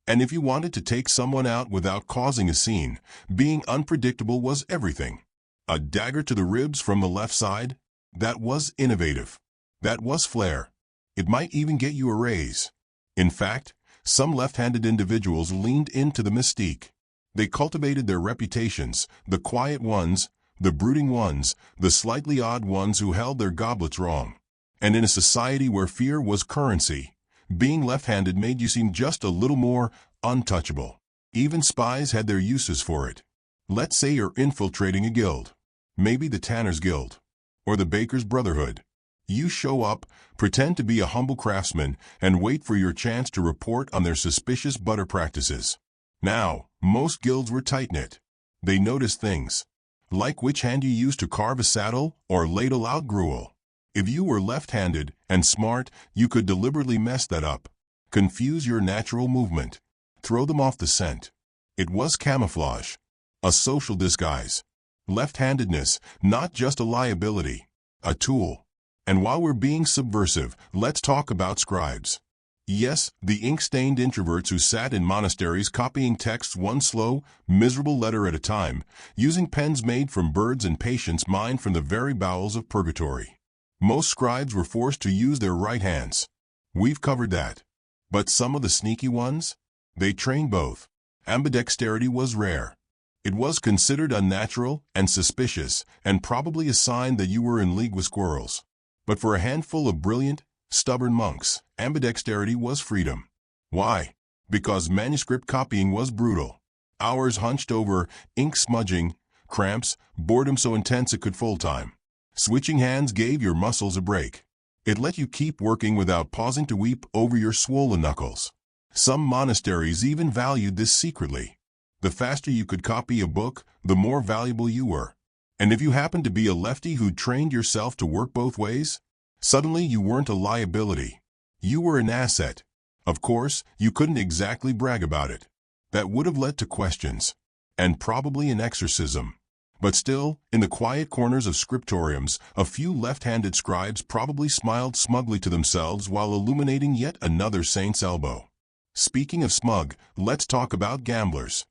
And if you wanted to take someone out without causing a scene, being unpredictable was everything. A dagger to the ribs from the left side? That was innovative. That was flair. It might even get you a raise. In fact, some left-handed individuals leaned into the mystique. They cultivated their reputations, the quiet ones, the brooding ones, the slightly odd ones who held their goblets wrong. And in a society where fear was currency, being left-handed made you seem just a little more untouchable. Even spies had their uses for it. Let's say you're infiltrating a guild. Maybe the Tanner's Guild. Or the Baker's Brotherhood. You show up, pretend to be a humble craftsman, and wait for your chance to report on their suspicious butter practices. Now, most guilds were tight-knit. They noticed things. Like which hand you used to carve a saddle or ladle out gruel. If you were left-handed and smart, you could deliberately mess that up. Confuse your natural movement. Throw them off the scent. It was camouflage. A social disguise. Left-handedness, not just a liability, a tool. And while we're being subversive, let's talk about scribes. Yes, the ink-stained introverts who sat in monasteries copying texts one slow, miserable letter at a time, using pens made from birds and patience mined from the very bowels of purgatory. Most scribes were forced to use their right hands. We've covered that. But some of the sneaky ones? They trained both. Ambidexterity was rare. It was considered unnatural and suspicious, and probably a sign that you were in league with squirrels. But for a handful of brilliant, stubborn monks, ambidexterity was freedom. Why? Because manuscript copying was brutal. Hours hunched over, ink smudging, cramps, boredom so intense it could full time. Switching hands gave your muscles a break. It let you keep working without pausing to weep over your swollen knuckles. Some monasteries even valued this secretly. The faster you could copy a book, the more valuable you were. And if you happened to be a lefty who trained yourself to work both ways, suddenly you weren't a liability. You were an asset. Of course, you couldn't exactly brag about it. That would have led to questions. And probably an exorcism. But still, in the quiet corners of scriptoriums, a few left-handed scribes probably smiled smugly to themselves while illuminating yet another saint's elbow. Speaking of smug, let's talk about gamblers.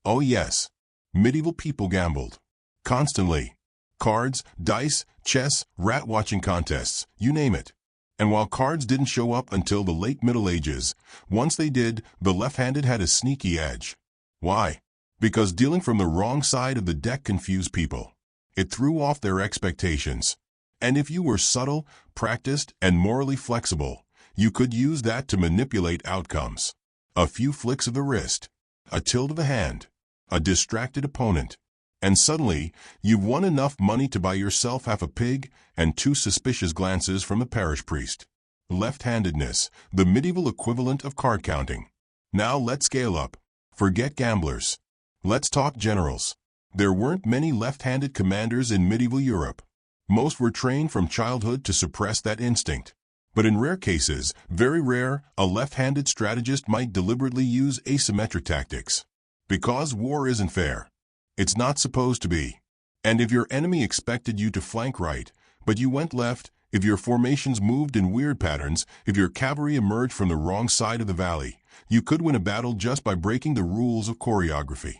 Oh yes, medieval people gambled. Constantly. Cards, dice, chess, rat-watching contests, you name it. And while cards didn't show up until the late Middle Ages, once they did, the left-handed had a sneaky edge. Why? Because dealing from the wrong side of the deck confused people. It threw off their expectations. And if you were subtle, practiced, and morally flexible, you could use that to manipulate outcomes. A few flicks of the wrist, a tilt of the hand, a distracted opponent, and suddenly you've won enough money to buy yourself half a pig and 2 suspicious glances from a parish priest. Left-handedness, the medieval equivalent of card counting. Now let's scale up. Forget gamblers. Let's talk generals. There weren't many left-handed commanders in medieval Europe. Most were trained from childhood to suppress that instinct. But in rare cases, very rare, a left-handed strategist might deliberately use asymmetric tactics. Because war isn't fair. It's not supposed to be. And if your enemy expected you to flank right, but you went left, if your formations moved in weird patterns, if your cavalry emerged from the wrong side of the valley, you could win a battle just by breaking the rules of choreography.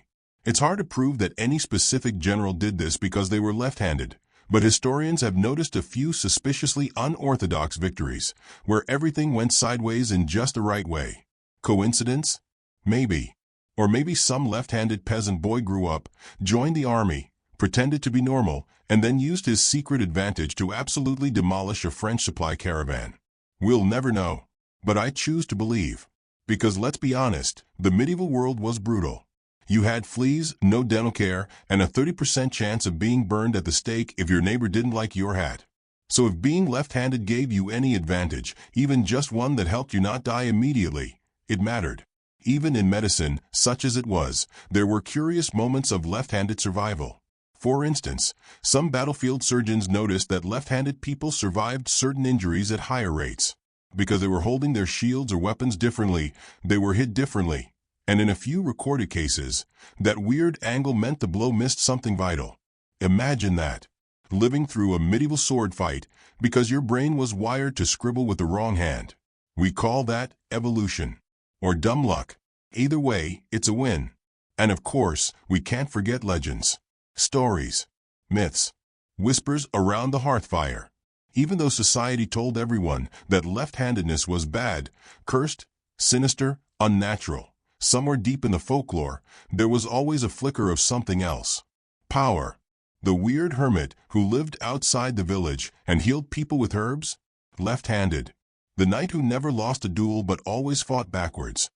It's hard to prove that any specific general did this because they were left-handed, but historians have noticed a few suspiciously unorthodox victories, where everything went sideways in just the right way. Coincidence? Maybe. Or maybe some left-handed peasant boy grew up, joined the army, pretended to be normal, and then used his secret advantage to absolutely demolish a French supply caravan. We'll never know. But I choose to believe. Because let's be honest, the medieval world was brutal. You had fleas, no dental care, and a 30% chance of being burned at the stake if your neighbor didn't like your hat. So if being left-handed gave you any advantage, even just one that helped you not die immediately, it mattered. Even in medicine, such as it was, there were curious moments of left-handed survival. For instance, some battlefield surgeons noticed that left-handed people survived certain injuries at higher rates. Because they were holding their shields or weapons differently, they were hit differently. And in a few recorded cases, that weird angle meant the blow missed something vital. Imagine that. Living through a medieval sword fight because your brain was wired to scribble with the wrong hand. We call that evolution. Or dumb luck. Either way, it's a win. And of course, we can't forget legends. Stories. Myths. Whispers around the hearthfire. Even though society told everyone that left-handedness was bad, cursed, sinister, unnatural, somewhere deep in the folklore, there was always a flicker of something else. Power. The weird hermit who lived outside the village and healed people with herbs? Left-handed. The knight who never lost a duel but always fought backwards.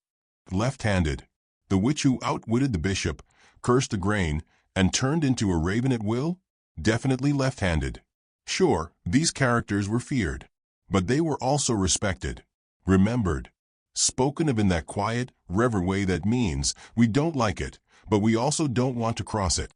Left-handed. The witch who outwitted the bishop, cursed the grain, and turned into a raven at will? Definitely left-handed. Sure, these characters were feared. But they were also respected. Remembered. Spoken of in that quiet, reverent way that means we don't like it, but we also don't want to cross it.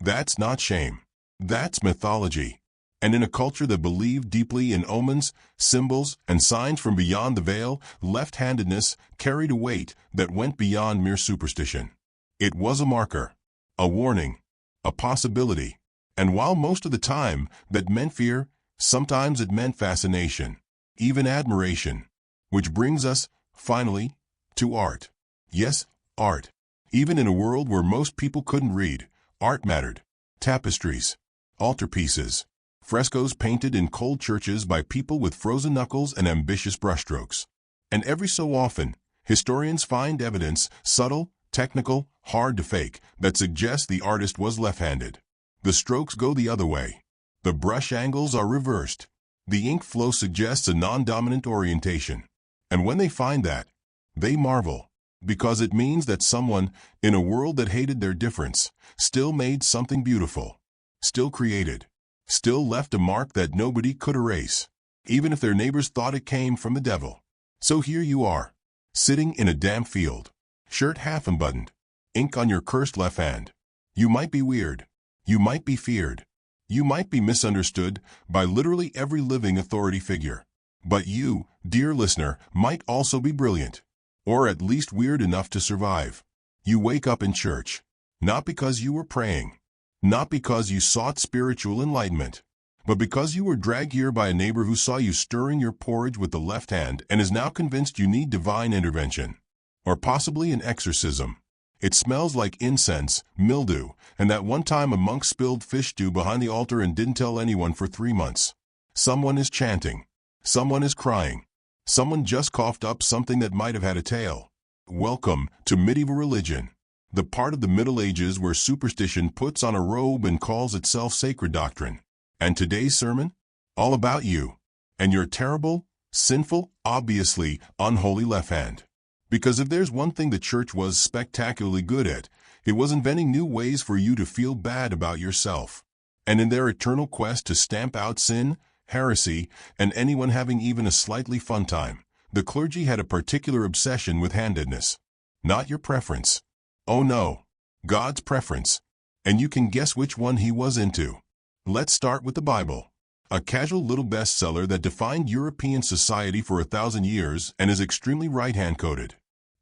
That's not shame. That's mythology. And in a culture that believed deeply in omens, symbols, and signs from beyond the veil, left-handedness carried a weight that went beyond mere superstition. It was a marker, a warning, a possibility. And while most of the time that meant fear, sometimes it meant fascination, even admiration. Which brings us, finally, to art. Yes, art. Even in a world where most people couldn't read, art mattered. Tapestries, altarpieces, frescoes painted in cold churches by people with frozen knuckles and ambitious brushstrokes. And every so often, historians find evidence, subtle, technical, hard to fake, that suggests the artist was left-handed. The strokes go the other way. The brush angles are reversed. The ink flow suggests a non-dominant orientation. And when they find that, they marvel, because it means that someone, in a world that hated their difference, still made something beautiful, still created, still left a mark that nobody could erase, even if their neighbors thought it came from the devil. So here you are, sitting in a damp field, shirt half unbuttoned, ink on your cursed left hand. You might be weird. You might be feared. You might be misunderstood by literally every living authority figure. But you, dear listener, might also be brilliant, or at least weird enough to survive. You wake up in church, not because you were praying, not because you sought spiritual enlightenment, but because you were dragged here by a neighbor who saw you stirring your porridge with the left hand and is now convinced you need divine intervention, or possibly an exorcism. It smells like incense, mildew, and that one time a monk spilled fish stew behind the altar and didn't tell anyone for 3 months. Someone is chanting. Someone is crying. Someone just coughed up something that might have had a tail. Welcome to medieval religion, the part of the Middle Ages where superstition puts on a robe and calls itself sacred doctrine. And today's sermon? All about you and your terrible, sinful, obviously unholy left hand. Because if there's one thing the church was spectacularly good at, it was inventing new ways for you to feel bad about yourself. And in their eternal quest to stamp out sin, heresy, and anyone having even a slightly fun time, the clergy had a particular obsession with handedness. Not your preference. Oh no, God's preference. And you can guess which one he was into. Let's start with the Bible. A casual little bestseller that defined European society for 1,000 years and is extremely right-hand coded.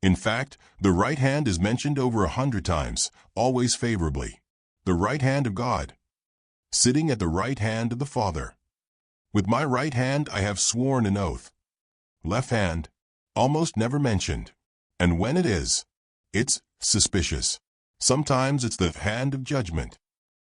In fact, the right hand is mentioned over 100 times, always favorably. The right hand of God. Sitting at the right hand of the Father. With my right hand I have sworn an oath. Left hand, almost never mentioned. And when it is, it's suspicious. Sometimes it's the hand of judgment.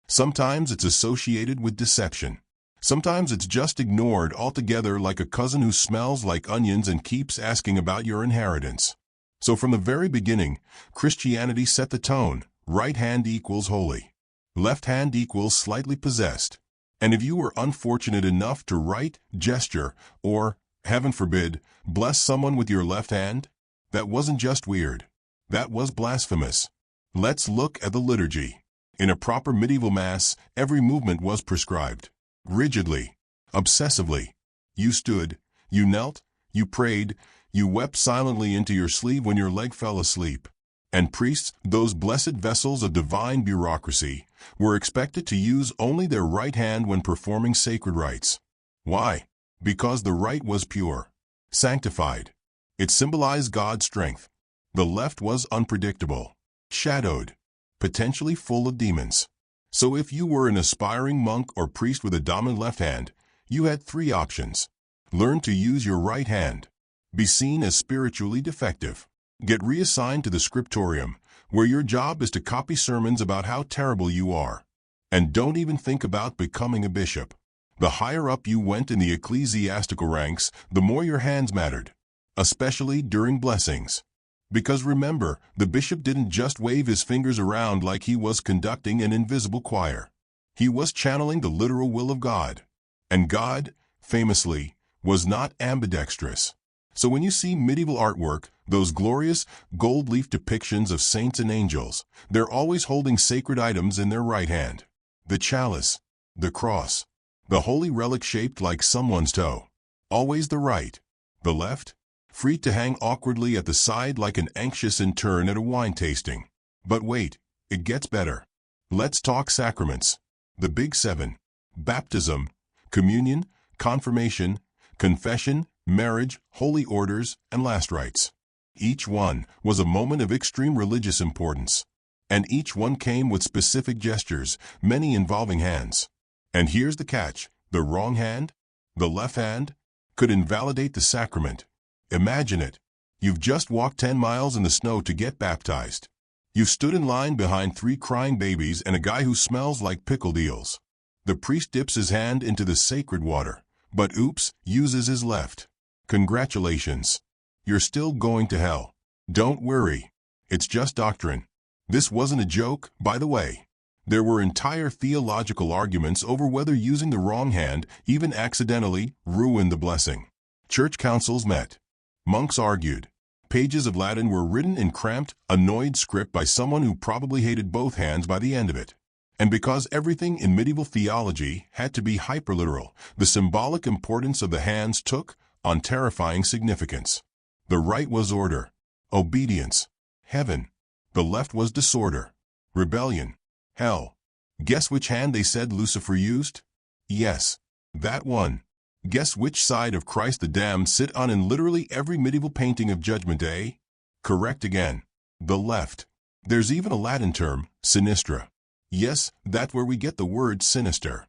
Sometimes it's associated with deception. Sometimes it's just ignored altogether, like a cousin who smells like onions and keeps asking about your inheritance. So from the very beginning, Christianity set the tone. Right hand equals holy. Left hand equals slightly possessed. And if you were unfortunate enough to write, gesture, or, heaven forbid, bless someone with your left hand, that wasn't just weird. That was blasphemous. Let's look at the liturgy. In a proper medieval mass, every movement was prescribed. Rigidly, obsessively. You stood, you knelt, you prayed, you wept silently into your sleeve when your leg fell asleep. And priests, those blessed vessels of divine bureaucracy, were expected to use only their right hand when performing sacred rites. Why? Because the right was pure, sanctified. It symbolized God's strength. The left was unpredictable, shadowed, potentially full of demons. So if you were an aspiring monk or priest with a dominant left hand, you had 3 options. Learn to use your right hand. Be seen as spiritually defective. Get reassigned to the scriptorium, where your job is to copy sermons about how terrible you are. And don't even think about becoming a bishop. The higher up you went in the ecclesiastical ranks, the more your hands mattered, especially during blessings. Because remember, the bishop didn't just wave his fingers around like he was conducting an invisible choir. He was channeling the literal will of God. And God, famously, was not ambidextrous. So when you see medieval artwork, those glorious gold leaf depictions of saints and angels, they're always holding sacred items in their right hand. The chalice, the cross, the holy relic shaped like someone's toe. Always the right. The left, free to hang awkwardly at the side like an anxious intern at a wine tasting. But wait, it gets better. Let's talk sacraments. The big 7. Baptism, communion, confirmation, confession, marriage, holy orders, and last rites. Each one was a moment of extreme religious importance. And each one came with specific gestures, many involving hands. And here's the catch: the wrong hand, the left hand, could invalidate the sacrament. Imagine it. You've just walked 10 miles in the snow to get baptized. You've stood in line behind 3 crying babies and a guy who smells like pickled eels. The priest dips his hand into the sacred water, but oops, uses his left. Congratulations. You're still going to hell. Don't worry. It's just doctrine. This wasn't a joke, by the way. There were entire theological arguments over whether using the wrong hand, even accidentally, ruined the blessing. Church councils met. Monks argued. Pages of Latin were written in cramped, annoyed script by someone who probably hated both hands by the end of it. And because everything in medieval theology had to be hyperliteral, the symbolic importance of the hands took on terrifying significance. The right was order, obedience, heaven. The left was disorder, rebellion, hell. Guess which hand they said Lucifer used? Yes, that one. Guess which side of Christ the damned sit on in literally every medieval painting of Judgment Day? Correct again. The left. There's even a Latin term, sinistra. Yes, that's where we get the word sinister.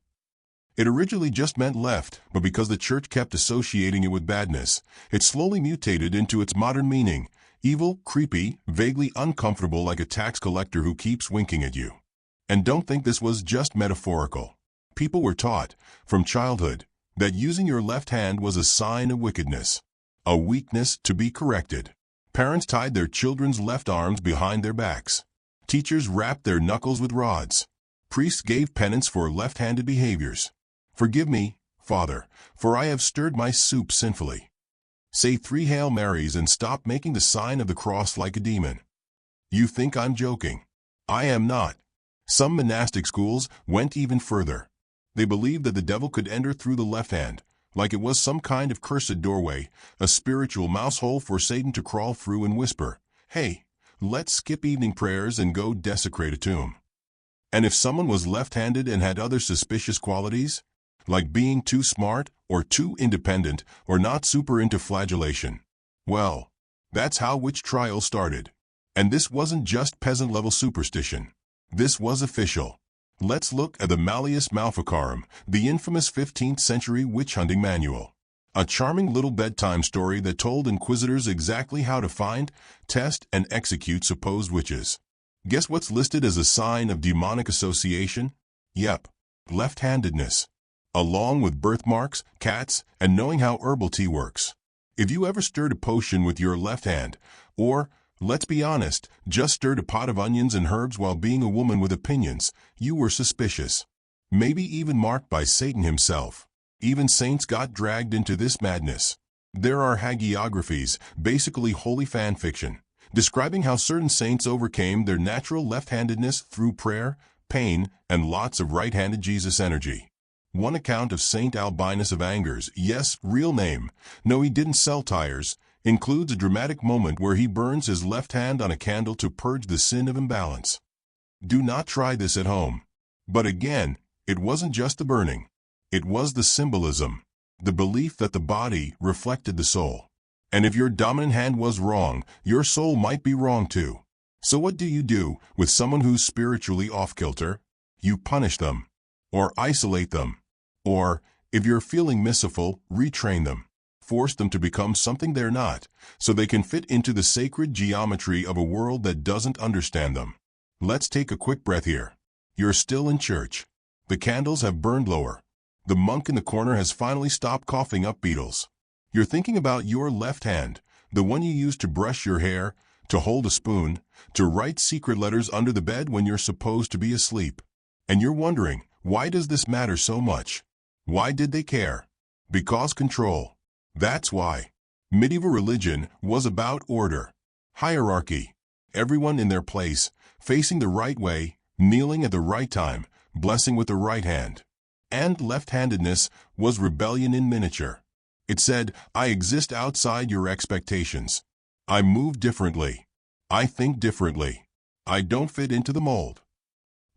It originally just meant left, but because the church kept associating it with badness, it slowly mutated into its modern meaning: evil, creepy, vaguely uncomfortable, like a tax collector who keeps winking at you. And don't think this was just metaphorical. People were taught, from childhood, that using your left hand was a sign of wickedness, a weakness to be corrected. Parents tied their children's left arms behind their backs. Teachers rapped their knuckles with rods. Priests gave penance for left-handed behaviors. Forgive me, Father, for I have stirred my soup sinfully. Say 3 Hail Marys and stop making the sign of the cross like a demon. You think I'm joking? I am not. Some monastic schools went even further. They believed that the devil could enter through the left hand, like it was some kind of cursed doorway, a spiritual mouse hole for Satan to crawl through and whisper, "Hey, let's skip evening prayers and go desecrate a tomb." And if someone was left-handed and had other suspicious qualities, like being too smart or too independent or not super into flagellation, well, that's how witch trials started. And this wasn't just peasant-level superstition. This was official. Let's look at the Malleus Maleficarum, the infamous 15th century witch-hunting manual. A charming little bedtime story that told inquisitors exactly how to find, test, and execute supposed witches. Guess what's listed as a sign of demonic association? Yep, left-handedness. Along with birthmarks, cats, and knowing how herbal tea works. If you ever stirred a potion with your left hand, or, let's be honest, just stirred a pot of onions and herbs while being a woman with opinions, you were suspicious. Maybe even marked by Satan himself. Even saints got dragged into this madness. There are hagiographies, basically holy fan fiction, describing how certain saints overcame their natural left-handedness through prayer, pain, and lots of right-handed Jesus energy. One account of Saint Albinus of Angers, yes, real name, no he didn't sell tires, includes a dramatic moment where he burns his left hand on a candle to purge the sin of imbalance. Do not try this at home. But again, it wasn't just the burning. It was the symbolism, the belief that the body reflected the soul. And if your dominant hand was wrong, your soul might be wrong too. So what do you do with someone who's spiritually off-kilter? You punish them, or isolate them, or, if you're feeling misciful, retrain them. Force them to become something they're not, so they can fit into the sacred geometry of a world that doesn't understand them. Let's take a quick breath here. You're still in church. The candles have burned lower. The monk in the corner has finally stopped coughing up beetles. You're thinking about your left hand, the one you use to brush your hair, to hold a spoon, to write secret letters under the bed when you're supposed to be asleep. And you're wondering, why does this matter so much? Why did they care? Because control. That's why. Medieval religion was about order, hierarchy, everyone in their place, facing the right way, kneeling at the right time, blessing with the right hand. And left-handedness was rebellion in miniature. It said, I exist outside your expectations. I move differently. I think differently. I don't fit into the mold.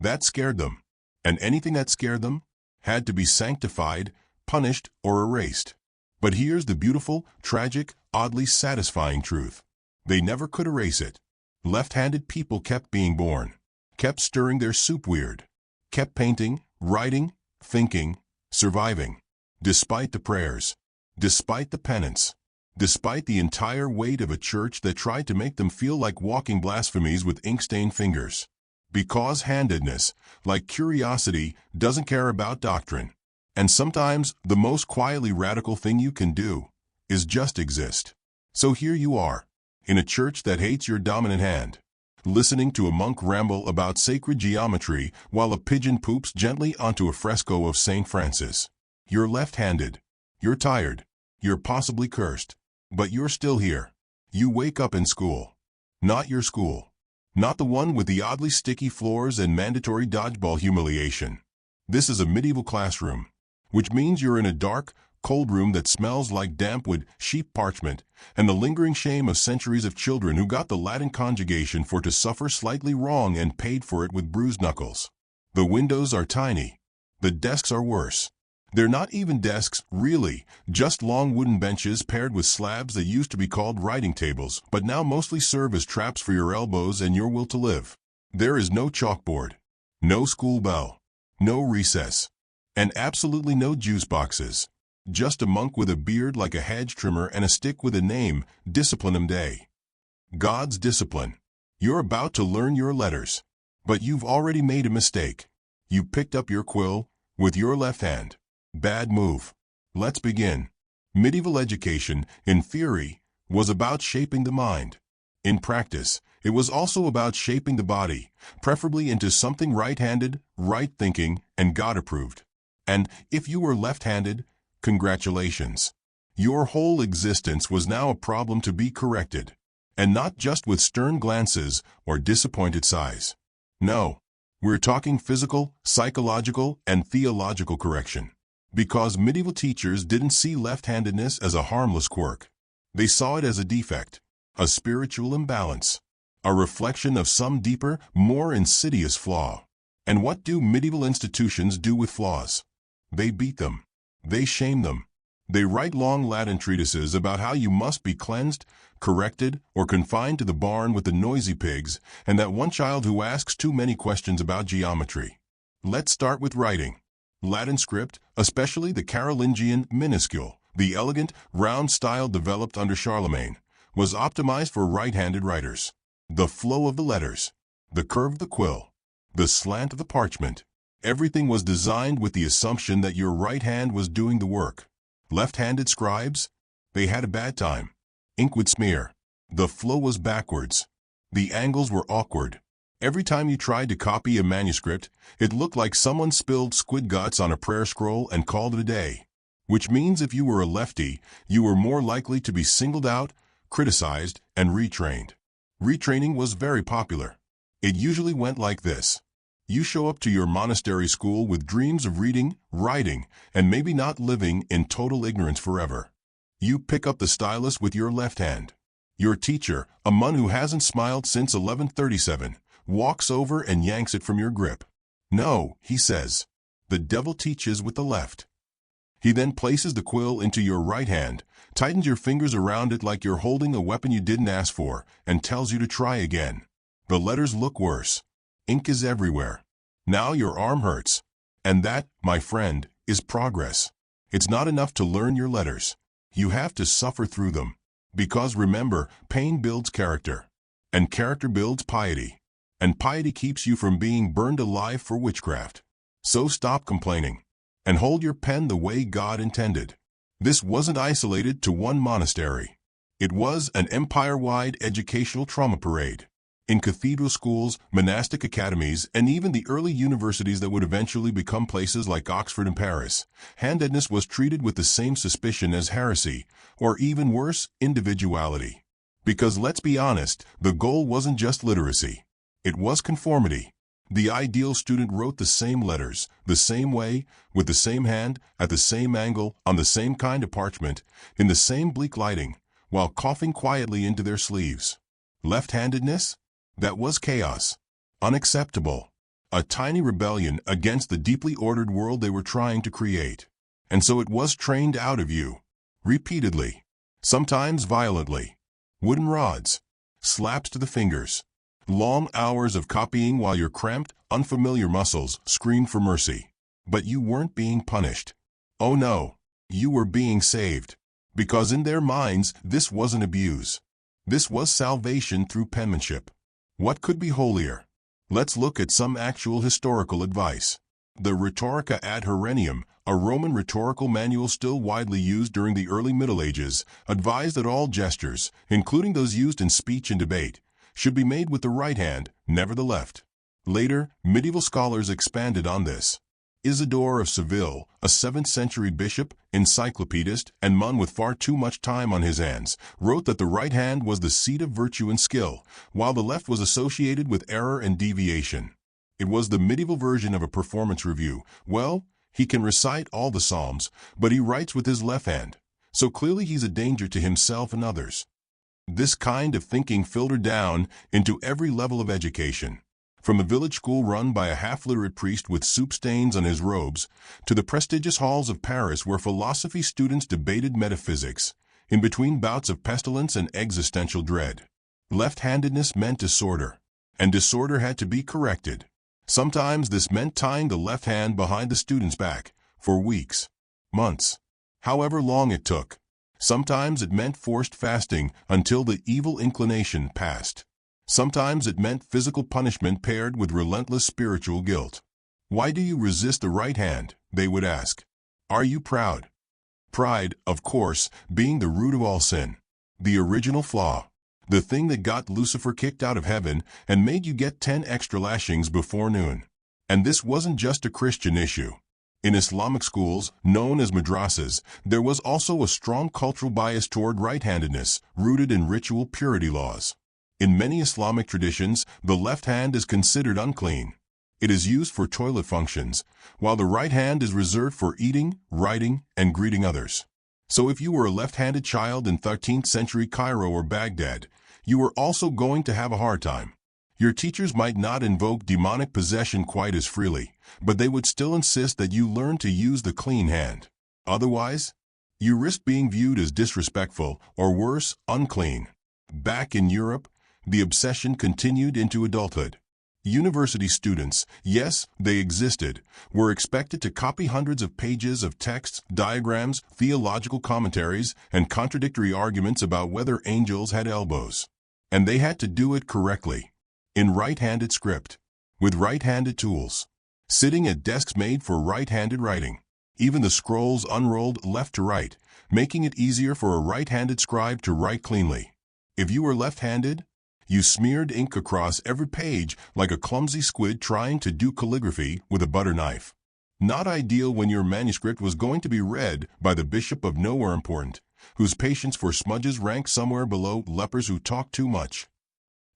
That scared them. And anything that scared them had to be sanctified, punished, or erased. But here's the beautiful, tragic, oddly satisfying truth. They never could erase it. Left-handed people kept being born, kept stirring their soup weird, kept painting, writing, thinking, surviving. Despite the prayers, despite the penance, despite the entire weight of a church that tried to make them feel like walking blasphemies with ink-stained fingers. Because handedness, like curiosity, doesn't care about doctrine. And sometimes the most quietly radical thing you can do is just exist. So here you are, in a church that hates your dominant hand, listening to a monk ramble about sacred geometry while a pigeon poops gently onto a fresco of St. Francis. You're left-handed. You're tired. You're possibly cursed. But you're still here. You wake up in school. Not your school. Not the one with the oddly sticky floors and mandatory dodgeball humiliation. This is a medieval classroom, which means you're in a dark, cold room that smells like damp wood, sheep parchment, and the lingering shame of centuries of children who got the Latin conjugation for to suffer slightly wrong and paid for it with bruised knuckles. The windows are tiny. The desks are worse. They're not even desks, really, just long wooden benches paired with slabs that used to be called writing tables, but now mostly serve as traps for your elbows and your will to live. There is no chalkboard, no school bell, no recess, and absolutely no juice boxes. Just a monk with a beard like a hedge trimmer and a stick with a name, Discipline him Day. God's discipline. You're about to learn your letters, but you've already made a mistake. You picked up your quill with your left hand. Bad move. Let's begin. Medieval education, in theory, was about shaping the mind. In practice, it was also about shaping the body, preferably into something right-handed, right-thinking, and God-approved. And if you were left-handed, congratulations. Your whole existence was now a problem to be corrected. And not just with stern glances or disappointed sighs. No, we're talking physical, psychological, and theological correction. Because medieval teachers didn't see left-handedness as a harmless quirk. They saw it as a defect, a spiritual imbalance, a reflection of some deeper, more insidious flaw. And what do medieval institutions do with flaws? They beat them. They shame them. They write long Latin treatises about how you must be cleansed, corrected, or confined to the barn with the noisy pigs, and that one child who asks too many questions about geometry. Let's start with writing. Latin script, especially the Carolingian minuscule, the elegant, round style developed under Charlemagne, was optimized for right-handed writers. The flow of the letters, the curve of the quill, the slant of the parchment, everything was designed with the assumption that your right hand was doing the work. Left-handed scribes? They had a bad time. Ink would smear. The flow was backwards. The angles were awkward. Every time you tried to copy a manuscript, it looked like someone spilled squid guts on a prayer scroll and called it a day. Which means if you were a lefty, you were more likely to be singled out, criticized, and retrained. Retraining was very popular. It usually went like this. You show up to your monastery school with dreams of reading, writing, and maybe not living in total ignorance forever. You pick up the stylus with your left hand. Your teacher, a mon who hasn't smiled since 1137, walks over and yanks it from your grip. No, he says. The devil teaches with the left. He then places the quill into your right hand, tightens your fingers around it like you're holding a weapon you didn't ask for, and tells you to try again. The letters look worse. Ink is everywhere. Now your arm hurts. And that, my friend, is progress. It's not enough to learn your letters. You have to suffer through them. Because remember, pain builds character. And character builds piety. And piety keeps you from being burned alive for witchcraft. So stop complaining. And hold your pen the way God intended. This wasn't isolated to one monastery. It was an empire-wide educational trauma parade. In cathedral schools, monastic academies, and even the early universities that would eventually become places like Oxford and Paris, handedness was treated with the same suspicion as heresy, or even worse, individuality. Because let's be honest, the goal wasn't just literacy. It was conformity. The ideal student wrote the same letters, the same way, with the same hand, at the same angle, on the same kind of parchment, in the same bleak lighting, while coughing quietly into their sleeves. Left-handedness? That was chaos. Unacceptable. A tiny rebellion against the deeply ordered world they were trying to create. And so it was trained out of you. Repeatedly. Sometimes violently. Wooden rods. Slaps to the fingers. Long hours of copying while your cramped, unfamiliar muscles screamed for mercy. But you weren't being punished. Oh no. You were being saved. Because in their minds, this wasn't abuse. This was salvation through penmanship. What could be holier? Let's look at some actual historical advice. The Rhetorica ad Herennium, a Roman rhetorical manual still widely used during the early Middle Ages, advised that all gestures, including those used in speech and debate, should be made with the right hand, never the left. Later, medieval scholars expanded on this. Isidore of Seville, a 7th century bishop, encyclopedist, and man with far too much time on his hands, wrote that the right hand was the seat of virtue and skill, while the left was associated with error and deviation. It was the medieval version of a performance review. Well, he can recite all the Psalms, but he writes with his left hand, so clearly he's a danger to himself and others. This kind of thinking filtered down into every level of education. From a village school run by a half-literate priest with soup stains on his robes, to the prestigious halls of Paris where philosophy students debated metaphysics, in between bouts of pestilence and existential dread. Left-handedness meant disorder, and disorder had to be corrected. Sometimes this meant tying the left hand behind the student's back, for weeks, months, however long it took. Sometimes it meant forced fasting until the evil inclination passed. Sometimes it meant physical punishment paired with relentless spiritual guilt. Why do you resist the right hand? They would ask. Are you proud? Pride, of course, being the root of all sin. The original flaw. The thing that got Lucifer kicked out of heaven and made you get 10 extra lashings before noon. And this wasn't just a Christian issue. In Islamic schools, known as madrasas, there was also a strong cultural bias toward right-handedness, rooted in ritual purity laws. In many Islamic traditions, the left hand is considered unclean. It is used for toilet functions, while the right hand is reserved for eating, writing, and greeting others. So if you were a left-handed child in 13th century Cairo or Baghdad, you were also going to have a hard time. Your teachers might not invoke demonic possession quite as freely, but they would still insist that you learn to use the clean hand. Otherwise, you risk being viewed as disrespectful or worse, unclean. Back in Europe, the obsession continued into adulthood. University students, yes, they existed, were expected to copy hundreds of pages of texts, diagrams, theological commentaries, and contradictory arguments about whether angels had elbows. And they had to do it correctly, in right-handed script, with right-handed tools, sitting at desks made for right-handed writing. Even the scrolls unrolled left to right, making it easier for a right-handed scribe to write cleanly. If you were left-handed, you smeared ink across every page like a clumsy squid trying to do calligraphy with a butter knife. Not ideal when your manuscript was going to be read by the bishop of nowhere important, whose patience for smudges ranked somewhere below lepers who talk too much.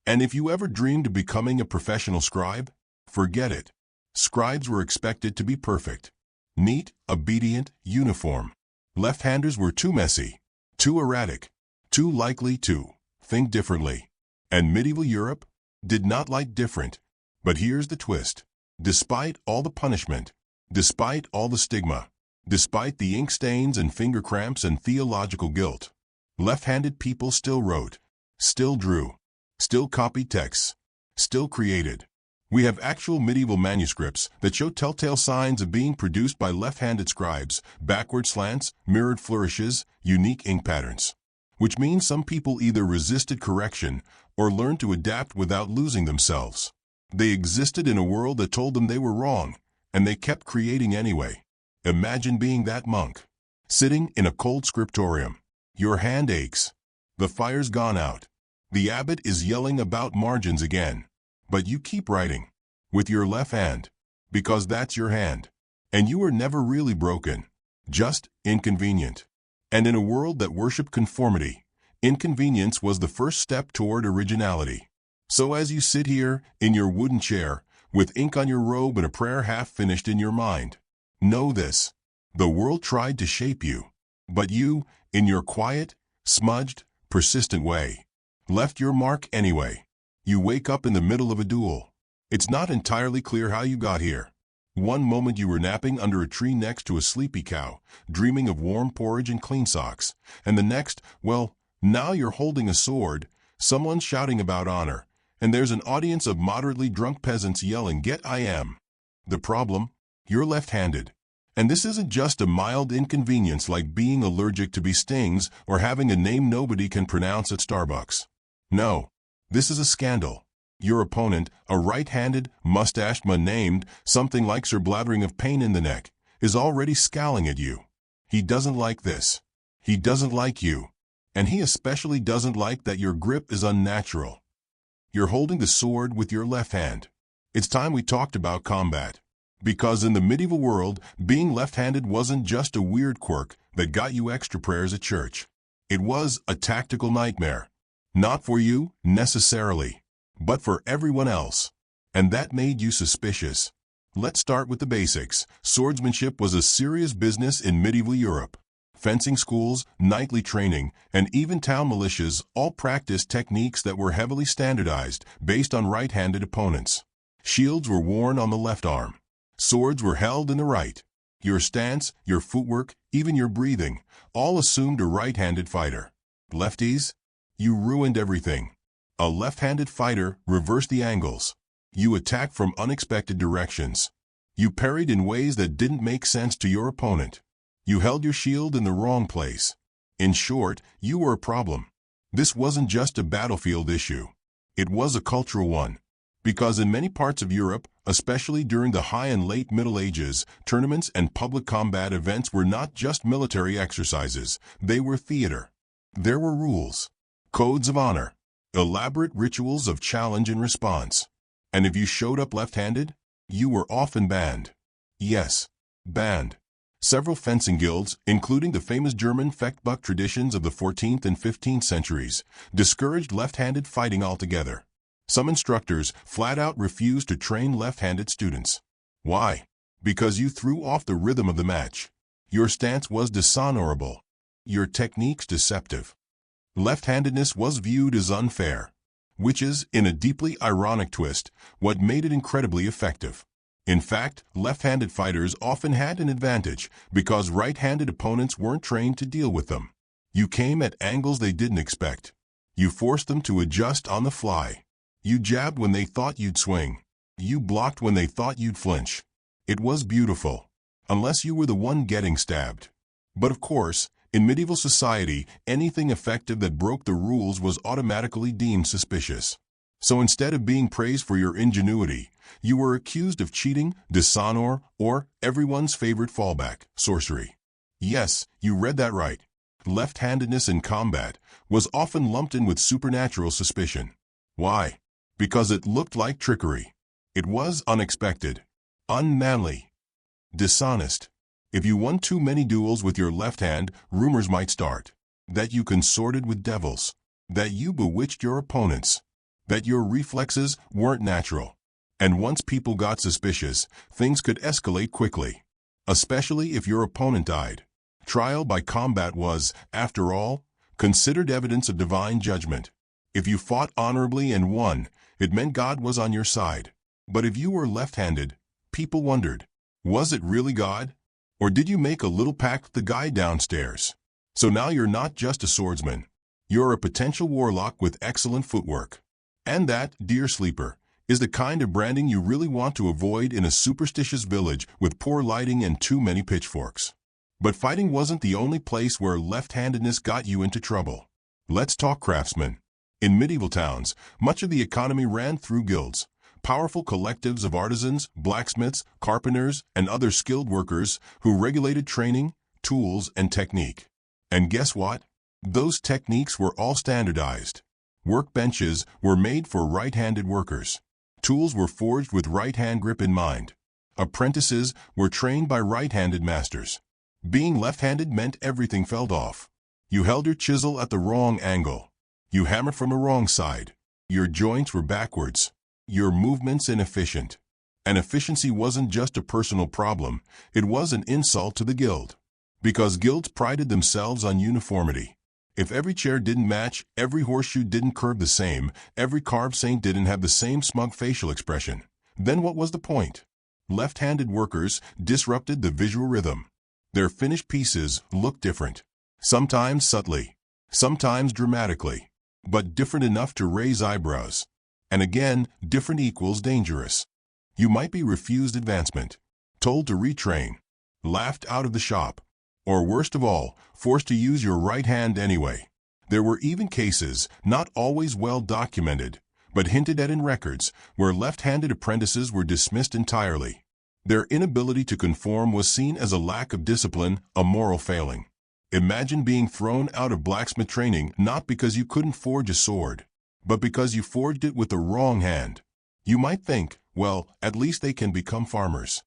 And if you ever dreamed of becoming a professional scribe, forget it. Scribes were expected to be perfect, neat, obedient, uniform. Left-handers were too messy, too erratic, too likely to think differently. And medieval Europe did not like different. But here's the twist. Despite all the punishment, despite all the stigma, despite the ink stains and finger cramps and theological guilt, left-handed people still wrote, still drew, still copied texts, still created. We have actual medieval manuscripts that show telltale signs of being produced by left-handed scribes, backward slants, mirrored flourishes, unique ink patterns. Which means some people either resisted correction or learned to adapt without losing themselves. They existed in a world that told them they were wrong, and they kept creating anyway. Imagine being that monk, sitting in a cold scriptorium. Your hand aches. The fire's gone out. The abbot is yelling about margins again. But you keep writing, with your left hand, because that's your hand. And you were never really broken, just inconvenient. And in a world that worshiped conformity, inconvenience was the first step toward originality. So as you sit here, in your wooden chair, with ink on your robe and a prayer half finished in your mind, know this. The world tried to shape you, but you, in your quiet, smudged, persistent way, left your mark anyway. You wake up in the middle of a duel. It's not entirely clear how you got here. One moment you were napping under a tree next to a sleepy cow, dreaming of warm porridge and clean socks, and the next, well, now you're holding a sword, someone's shouting about honor, and there's an audience of moderately drunk peasants yelling, "Get I am." The problem? You're left-handed. And this isn't just a mild inconvenience like being allergic to bee stings or having a name nobody can pronounce at Starbucks. No, this is a scandal. Your opponent, a right-handed, mustached man named something like Sir Blathering of Pain in the Neck, is already scowling at you. He doesn't like this. He doesn't like you. And he especially doesn't like that your grip is unnatural. You're holding the sword with your left hand. It's time we talked about combat. Because in the medieval world, being left-handed wasn't just a weird quirk that got you extra prayers at church. It was a tactical nightmare. Not for you, necessarily, but for everyone else. And that made you suspicious. Let's start with the basics. Swordsmanship was a serious business in medieval Europe. Fencing schools, knightly training, and even town militias all practiced techniques that were heavily standardized based on right-handed opponents. Shields were worn on the left arm. Swords were held in the right. Your stance, your footwork, even your breathing, all assumed a right-handed fighter. Lefties? You ruined everything. A left-handed fighter reversed the angles. You attacked from unexpected directions. You parried in ways that didn't make sense to your opponent. You held your shield in the wrong place. In short, you were a problem. This wasn't just a battlefield issue. It was a cultural one. Because in many parts of Europe, especially during the High and Late Middle Ages, tournaments and public combat events were not just military exercises, they were theater. There were rules, codes of honor, elaborate rituals of challenge and response. And if you showed up left-handed, you were often banned. Yes, banned. Several fencing guilds, including the famous German Fechtbuch traditions of the 14th and 15th centuries, discouraged left-handed fighting altogether. Some instructors flat out refused to train left-handed students. Why? Because you threw off the rhythm of the match. Your stance was dishonorable. Your techniques deceptive. Left-handedness was viewed as unfair, which is, in a deeply ironic twist, what made it incredibly effective. In fact, left-handed fighters often had an advantage because right-handed opponents weren't trained to deal with them. You came at angles they didn't expect. You forced them to adjust on the fly. You jabbed when they thought you'd swing. You blocked when they thought you'd flinch. It was beautiful, unless you were the one getting stabbed. But of course, in medieval society, anything effective that broke the rules was automatically deemed suspicious. So instead of being praised for your ingenuity, you were accused of cheating, dishonor, or everyone's favorite fallback, sorcery. Yes, you read that right. Left-handedness in combat was often lumped in with supernatural suspicion. Why? Because it looked like trickery. It was unexpected, unmanly, dishonest. If you won too many duels with your left hand, rumors might start that you consorted with devils, that you bewitched your opponents, that your reflexes weren't natural. And once people got suspicious, things could escalate quickly, especially if your opponent died. Trial by combat was, after all, considered evidence of divine judgment. If you fought honorably and won, it meant God was on your side. But if you were left-handed, people wondered, was it really God? Or did you make a little pact with the guy downstairs? So now you're not just a swordsman. You're a potential warlock with excellent footwork. And that, dear sleeper, is the kind of branding you really want to avoid in a superstitious village with poor lighting and too many pitchforks. But fighting wasn't the only place where left-handedness got you into trouble. Let's talk craftsmen. In medieval towns, much of the economy ran through guilds, powerful collectives of artisans, blacksmiths, carpenters, and other skilled workers who regulated training, tools, and technique. And guess what? Those techniques were all standardized. Workbenches were made for right-handed workers. Tools were forged with right-hand grip in mind. Apprentices were trained by right-handed masters. Being left-handed meant everything fell off. You held your chisel at the wrong angle. You hammered from the wrong side. Your joints were backwards. Your movements inefficient. And efficiency wasn't just a personal problem, it was an insult to the guild. Because guilds prided themselves on uniformity. If every chair didn't match, every horseshoe didn't curve the same, every carved saint didn't have the same smug facial expression, then what was the point? Left-handed workers disrupted the visual rhythm. Their finished pieces looked different, sometimes subtly, sometimes dramatically, but different enough to raise eyebrows. And again, different equals dangerous. You might be refused advancement, told to retrain, laughed out of the shop, or worst of all, forced to use your right hand anyway. There were even cases, not always well documented, but hinted at in records, where left-handed apprentices were dismissed entirely. Their inability to conform was seen as a lack of discipline, a moral failing. Imagine being thrown out of blacksmith training not because you couldn't forge a sword, but because you forged it with the wrong hand. You might think, well, at least they can become farmers.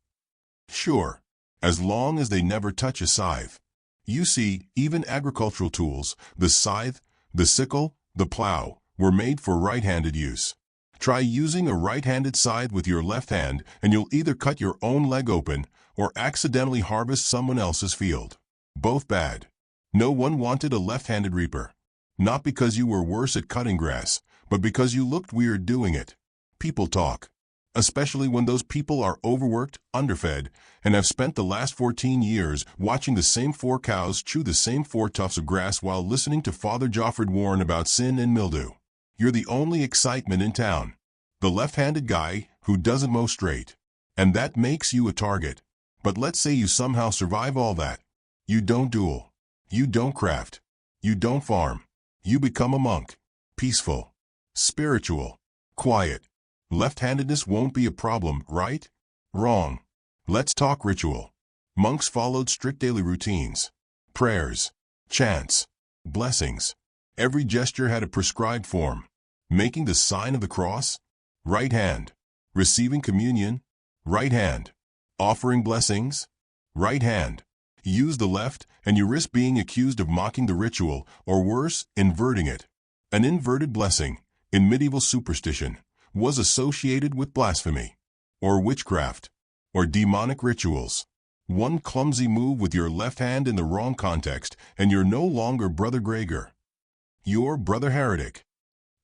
Sure, as long as they never touch a scythe. You see, even agricultural tools, the scythe, the sickle, the plow, were made for right-handed use. Try using a right-handed scythe with your left hand and you'll either cut your own leg open or accidentally harvest someone else's field. Both bad. No one wanted a left-handed reaper. Not because you were worse at cutting grass, but because you looked weird doing it. People talk, especially when those people are overworked, underfed, and have spent the last 14 years watching the same 4 cows chew the same 4 tufts of grass while listening to Father Joffred warn about sin and mildew. You're the only excitement in town. The left-handed guy who doesn't mow straight. And that makes you a target. But let's say you somehow survive all that. You don't duel. You don't craft. You don't farm. You become a monk. Peaceful. Spiritual. Quiet. Left-handedness won't be a problem, right? Wrong. Let's talk ritual. Monks followed strict daily routines. Prayers. Chants. Blessings. Every gesture had a prescribed form. Making the sign of the cross? Right hand. Receiving communion? Right hand. Offering blessings? Right hand. Use the left, and you risk being accused of mocking the ritual, or worse, inverting it. An inverted blessing, in medieval superstition, was associated with blasphemy, or witchcraft, or demonic rituals. One clumsy move with your left hand in the wrong context, and you're no longer Brother Gregor. You're Brother Heretic.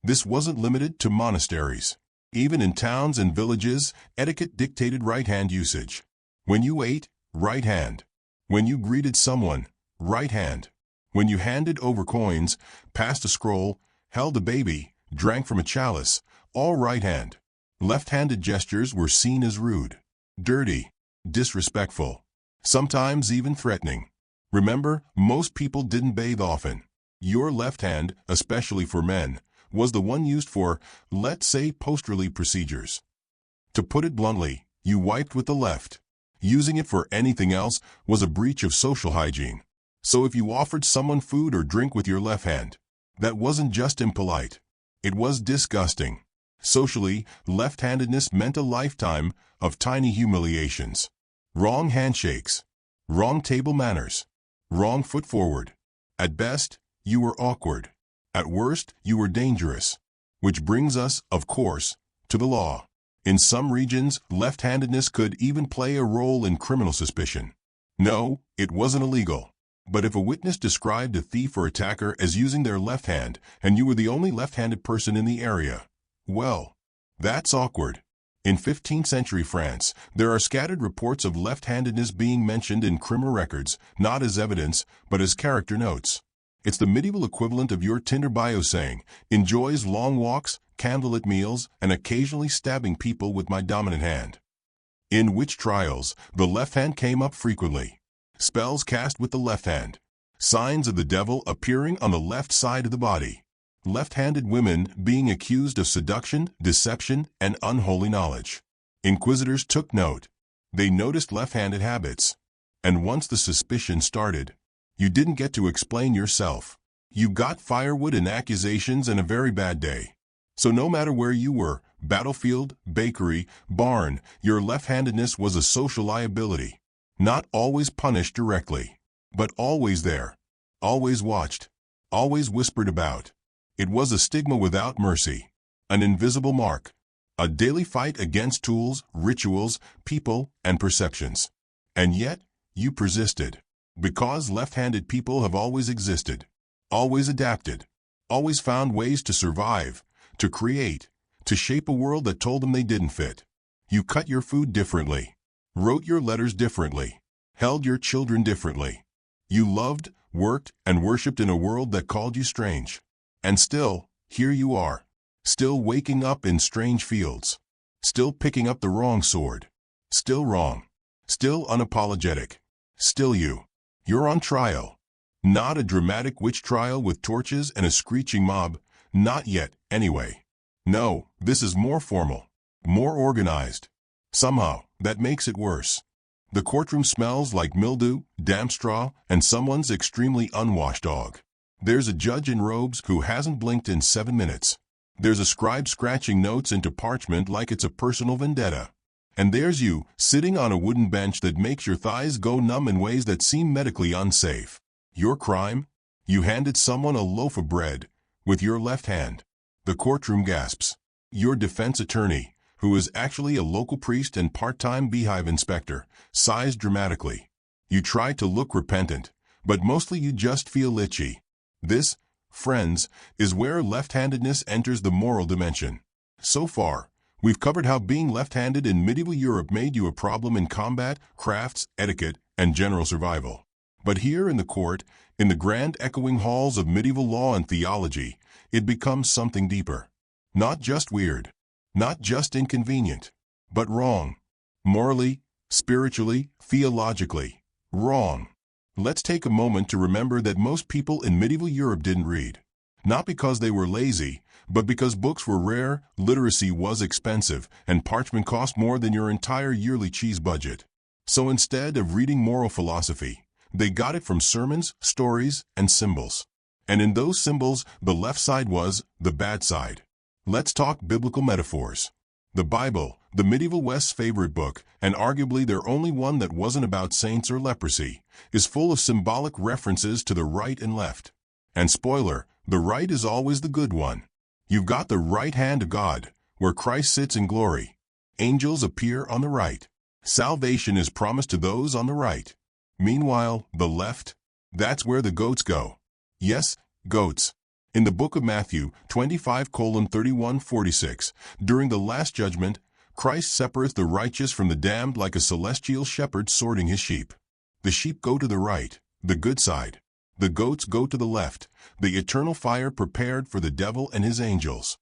This wasn't limited to monasteries. Even in towns and villages, etiquette dictated right-hand usage. When you ate, right hand. When you greeted someone, right hand. When you handed over coins, passed a scroll, held a baby, drank from a chalice, all right hand. Left-handed gestures were seen as rude, dirty, disrespectful, sometimes even threatening. Remember, most people didn't bathe often. Your left hand, especially for men, was the one used for, let's say, post-relief procedures. To put it bluntly, you wiped with the left. Using it for anything else was a breach of social hygiene. So if you offered someone food or drink with your left hand, that wasn't just impolite. It was disgusting. Socially, left-handedness meant a lifetime of tiny humiliations. Wrong handshakes. Wrong table manners. Wrong foot forward. At best, you were awkward. At worst, you were dangerous. Which brings us, of course, to the law. In some regions, left-handedness could even play a role in criminal suspicion. No, it wasn't illegal. But if a witness described a thief or attacker as using their left hand, and you were the only left-handed person in the area, well, that's awkward. In 15th century France, there are scattered reports of left-handedness being mentioned in criminal records, not as evidence, but as character notes. It's the medieval equivalent of your Tinder bio saying, enjoys long walks, candlelit meals, and occasionally stabbing people with my dominant hand. In witch trials, the left hand came up frequently. Spells cast with the left hand. Signs of the devil appearing on the left side of the body. Left-handed women being accused of seduction, deception, and unholy knowledge. Inquisitors took note. They noticed left-handed habits. And once the suspicion started, you didn't get to explain yourself. You got firewood and accusations and a very bad day. So no matter where you were, battlefield, bakery, barn, your left-handedness was a social liability. Not always punished directly, but always there. Always watched. Always whispered about. It was a stigma without mercy. An invisible mark. A daily fight against tools, rituals, people, and perceptions. And yet, you persisted. Because left-handed people have always existed. Always adapted. Always found ways to survive, to create, to shape a world that told them they didn't fit. You cut your food differently. wrote your letters differently, held your children differently. You loved, worked, and worshipped in a world that called you strange. And still, here you are. Still waking up in strange fields. Still picking up the wrong sword. Still wrong. Still unapologetic. Still you. You're on trial. Not a dramatic witch trial with torches and a screeching mob. Not yet, anyway. No, this is more formal. More organized. Somehow, that makes it worse. The courtroom smells like mildew, damp straw, and someone's extremely unwashed dog. There's a judge in robes who hasn't blinked in 7 minutes. There's a scribe scratching notes into parchment like it's a personal vendetta. And there's you, sitting on a wooden bench that makes your thighs go numb in ways that seem medically unsafe. Your crime? You handed someone a loaf of bread with your left hand. The courtroom gasps. Your defense attorney, who is actually a local priest and part-time beehive inspector, sighs dramatically. You try to look repentant, but mostly you just feel itchy. This, friends, is where left-handedness enters the moral dimension. So far, we've covered how being left-handed in medieval Europe made you a problem in combat, crafts, etiquette, and general survival. But here in the court, in the grand echoing halls of medieval law and theology, it becomes something deeper. Not just weird. Not just inconvenient, but wrong. Morally, spiritually, theologically, wrong. Let's take a moment to remember that most people in medieval Europe didn't read. Not because they were lazy, but because books were rare, literacy was expensive, and parchment cost more than your entire yearly cheese budget. So instead of reading moral philosophy, they got it from sermons, stories, and symbols. And in those symbols, the left side was the bad side. Let's talk biblical metaphors. The Bible, the medieval West's favorite book, and arguably their only one that wasn't about saints or leprosy, is full of symbolic references to the right and left. And spoiler, the right is always the good one. You've got the right hand of God, where Christ sits in glory. Angels appear on the right. Salvation is promised to those on the right. Meanwhile, the left, that's where the goats go. Yes, goats. In the book of Matthew 25:31-46, during the Last Judgment, Christ separates the righteous from the damned like a celestial shepherd sorting his sheep. The sheep go to the right, the good side. The goats go to the left, the eternal fire prepared for the devil and his angels.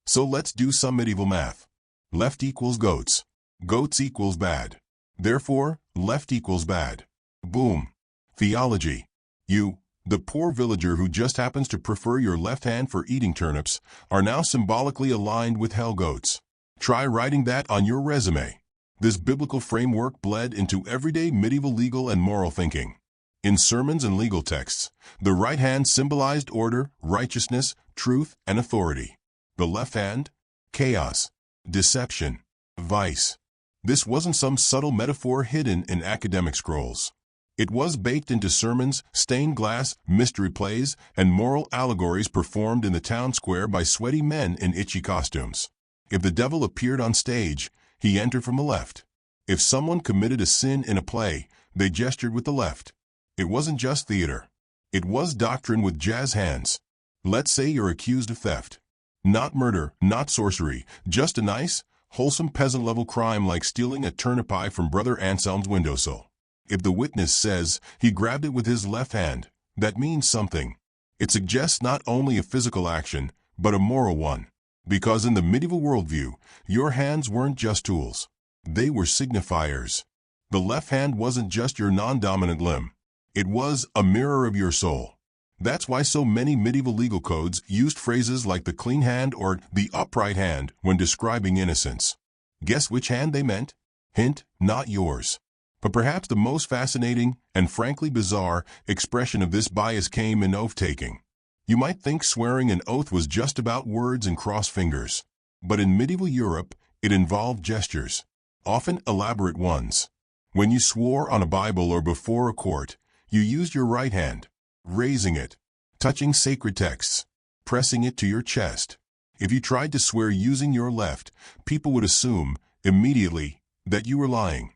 So let's do some medieval math. Left equals goats. Goats equals bad. Therefore, left equals bad. Boom. Theology. You, the poor villager who just happens to prefer your left hand for eating turnips, are now symbolically aligned with hell goats. Try writing that on your resume. This biblical framework bled into everyday medieval legal and moral thinking. In sermons and legal texts, the right hand symbolized order, righteousness, truth, and authority. The left hand? Chaos, deception, vice. This wasn't some subtle metaphor hidden in academic scrolls. It was baked into sermons, stained glass, mystery plays, and moral allegories performed in the town square by sweaty men in itchy costumes. If the devil appeared on stage, he entered from the left. If someone committed a sin in a play, they gestured with the left. It wasn't just theater. It was doctrine with jazz hands. Let's say you're accused of theft. Not murder, not sorcery, just a nice, wholesome peasant-level crime like stealing a turnip pie from Brother Anselm's windowsill. If the witness says he grabbed it with his left hand, that means something. It suggests not only a physical action, but a moral one. Because in the medieval worldview, your hands weren't just tools. They were signifiers. The left hand wasn't just your non-dominant limb. It was a mirror of your soul. That's why so many medieval legal codes used phrases like the clean hand or the upright hand when describing innocence. Guess which hand they meant? Hint, not yours. But perhaps the most fascinating and frankly bizarre expression of this bias came in oath-taking. You might think swearing an oath was just about words and crossed fingers. But in medieval Europe, it involved gestures, often elaborate ones. When you swore on a Bible or before a court, you used your right hand, raising it, touching sacred texts, pressing it to your chest. If you tried to swear using your left, people would assume, immediately, that you were lying.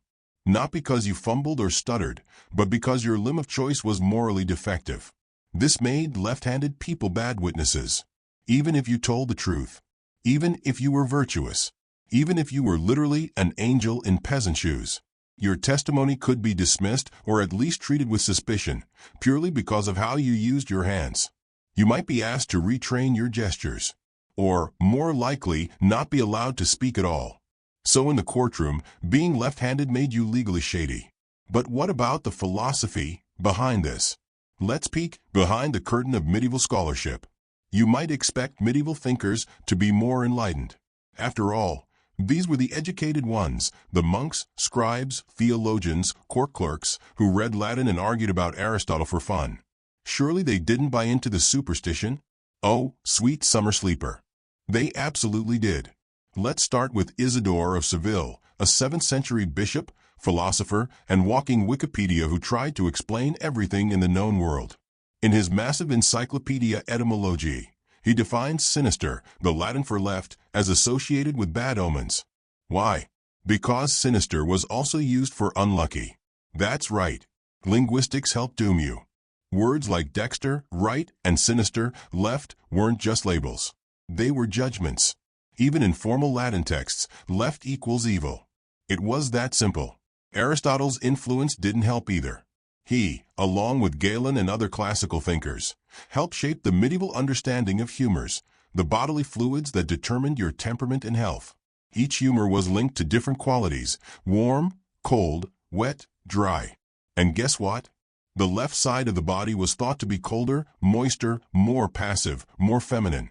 Not because you fumbled or stuttered, but because your limb of choice was morally defective. This made left-handed people bad witnesses. Even if you told the truth. Even if you were virtuous. Even if you were literally an angel in peasant shoes. Your testimony could be dismissed or at least treated with suspicion, purely because of how you used your hands. You might be asked to retrain your gestures, or, more likely, not be allowed to speak at all. So in the courtroom, being left-handed made you legally shady. But what about the philosophy behind this? Let's peek behind the curtain of medieval scholarship. You might expect medieval thinkers to be more enlightened. After all, these were the educated ones, the monks, scribes, theologians, court clerks, who read Latin and argued about Aristotle for fun. Surely they didn't buy into the superstition? Oh, sweet summer sleeper. They absolutely did. Let's start with Isidore of Seville, a 7th century bishop, philosopher, and walking Wikipedia who tried to explain everything in the known world. In his massive Encyclopedia Etymologiae, he defines sinister, the Latin for left, as associated with bad omens. Why? Because sinister was also used for unlucky. That's right. Linguistics help doom you. Words like dexter, right, and sinister, left, weren't just labels. They were judgments. Even in formal Latin texts, left equals evil. It was that simple. Aristotle's influence didn't help either. He, along with Galen and other classical thinkers, helped shape the medieval understanding of humors, the bodily fluids that determined your temperament and health. Each humor was linked to different qualities: warm, cold, wet, dry. And guess what? The left side of the body was thought to be colder, moister, more passive, more feminine,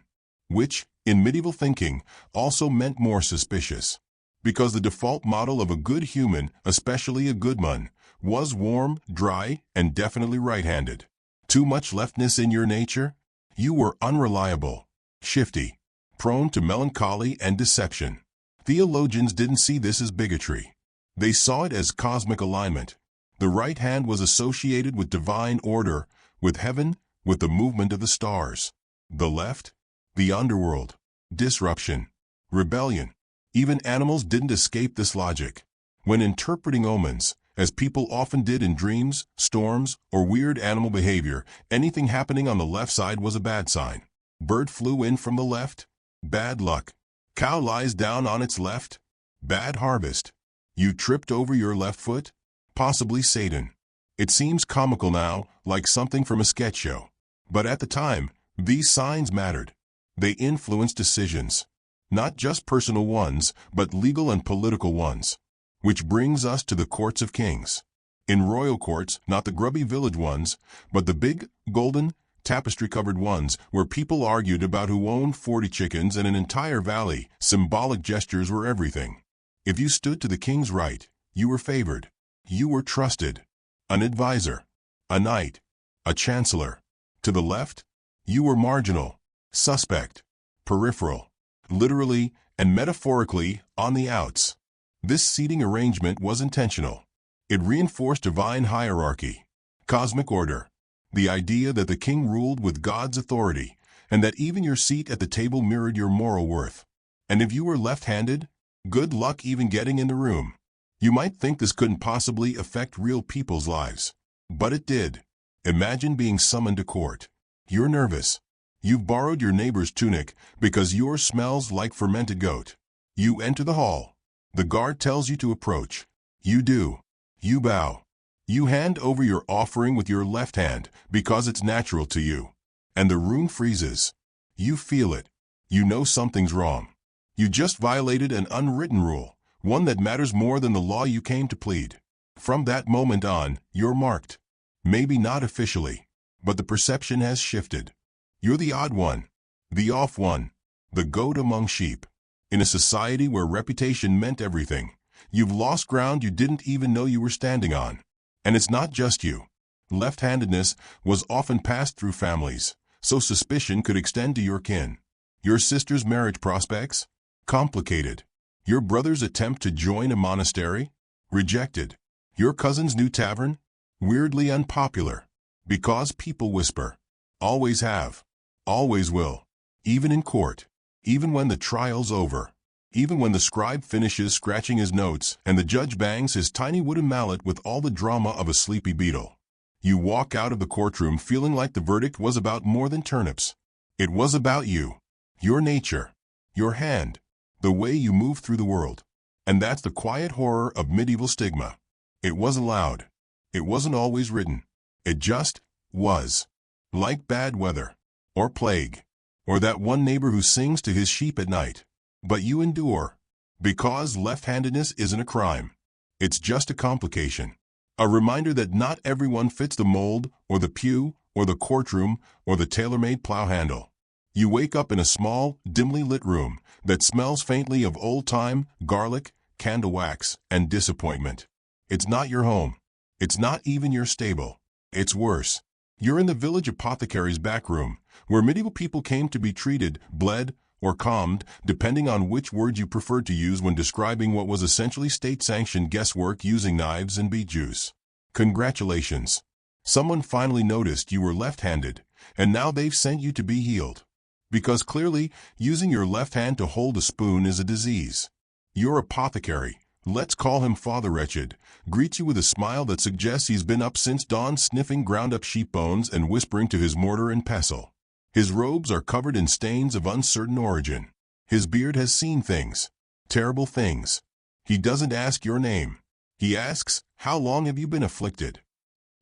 which, in medieval thinking, also meant more suspicious. Because the default model of a good human, especially a good one, was warm, dry, and definitely right-handed. Too much leftness in your nature? You were unreliable, shifty, prone to melancholy and deception. Theologians didn't see this as bigotry. They saw it as cosmic alignment. The right hand was associated with divine order, with heaven, with the movement of the stars. The left? The underworld, disruption, rebellion. Even animals didn't escape this logic. When interpreting omens, as people often did in dreams, storms, or weird animal behavior, anything happening on the left side was a bad sign. Bird flew in from the left? Bad luck. Cow lies down on its left? Bad harvest. You tripped over your left foot? Possibly Satan. It seems comical now, like something from a sketch show. But at the time, these signs mattered. They influenced decisions. Not just personal ones, but legal and political ones. Which brings us to the courts of kings. In royal courts, not the grubby village ones, but the big, golden, tapestry-covered ones where people argued about who owned 40 chickens and an entire valley, symbolic gestures were everything. If you stood to the king's right, you were favored. You were trusted. An advisor. A knight. A chancellor. To the left, you were marginal, suspect, peripheral, literally and metaphorically on the outs. This seating arrangement was intentional. It reinforced divine hierarchy, cosmic order, the idea that the king ruled with God's authority, and that even your seat at the table mirrored your moral worth. And if you were left-handed, good luck even getting in the room. You might think this couldn't possibly affect real people's lives. But it did. Imagine being summoned to court. You're nervous. You've borrowed your neighbor's tunic because yours smells like fermented goat. You enter the hall. The guard tells you to approach. You do. You bow. You hand over your offering with your left hand because it's natural to you. And the room freezes. You feel it. You know something's wrong. You just violated an unwritten rule, one that matters more than the law you came to plead. From that moment on, you're marked. Maybe not officially, but the perception has shifted. You're the odd one, the off one, the goat among sheep. In a society where reputation meant everything, you've lost ground you didn't even know you were standing on. And it's not just you. Left-handedness was often passed through families, so suspicion could extend to your kin. Your sister's marriage prospects? Complicated. Your brother's attempt to join a monastery? Rejected. Your cousin's new tavern? Weirdly unpopular. Because people whisper. Always have. Always will. Even in court. Even when the trial's over. Even when the scribe finishes scratching his notes and the judge bangs his tiny wooden mallet with all the drama of a sleepy beetle. You walk out of the courtroom feeling like the verdict was about more than turnips. It was about you. Your nature. Your hand. The way you move through the world. And that's the quiet horror of medieval stigma. It wasn't loud. It wasn't always written. It just was. Like bad weather, or plague, or that one neighbor who sings to his sheep at night. But you endure. Because left-handedness isn't a crime. It's just a complication. A reminder that not everyone fits the mold, or the pew, or the courtroom, or the tailor-made plow handle. You wake up in a small, dimly lit room that smells faintly of old-time, garlic, candle wax, and disappointment. It's not your home. It's not even your stable. It's worse. You're in the village apothecary's back room, where medieval people came to be treated, bled, or calmed, depending on which word you preferred to use when describing what was essentially state-sanctioned guesswork using knives and beet juice. Congratulations. Someone finally noticed you were left-handed, and now they've sent you to be healed. Because clearly, using your left hand to hold a spoon is a disease. Your apothecary, let's call him Father Wretched, greets you with a smile that suggests he's been up since dawn sniffing ground-up sheep bones and whispering to his mortar and pestle. His robes are covered in stains of uncertain origin. His beard has seen things. Terrible things. He doesn't ask your name. He asks, "How long have you been afflicted?"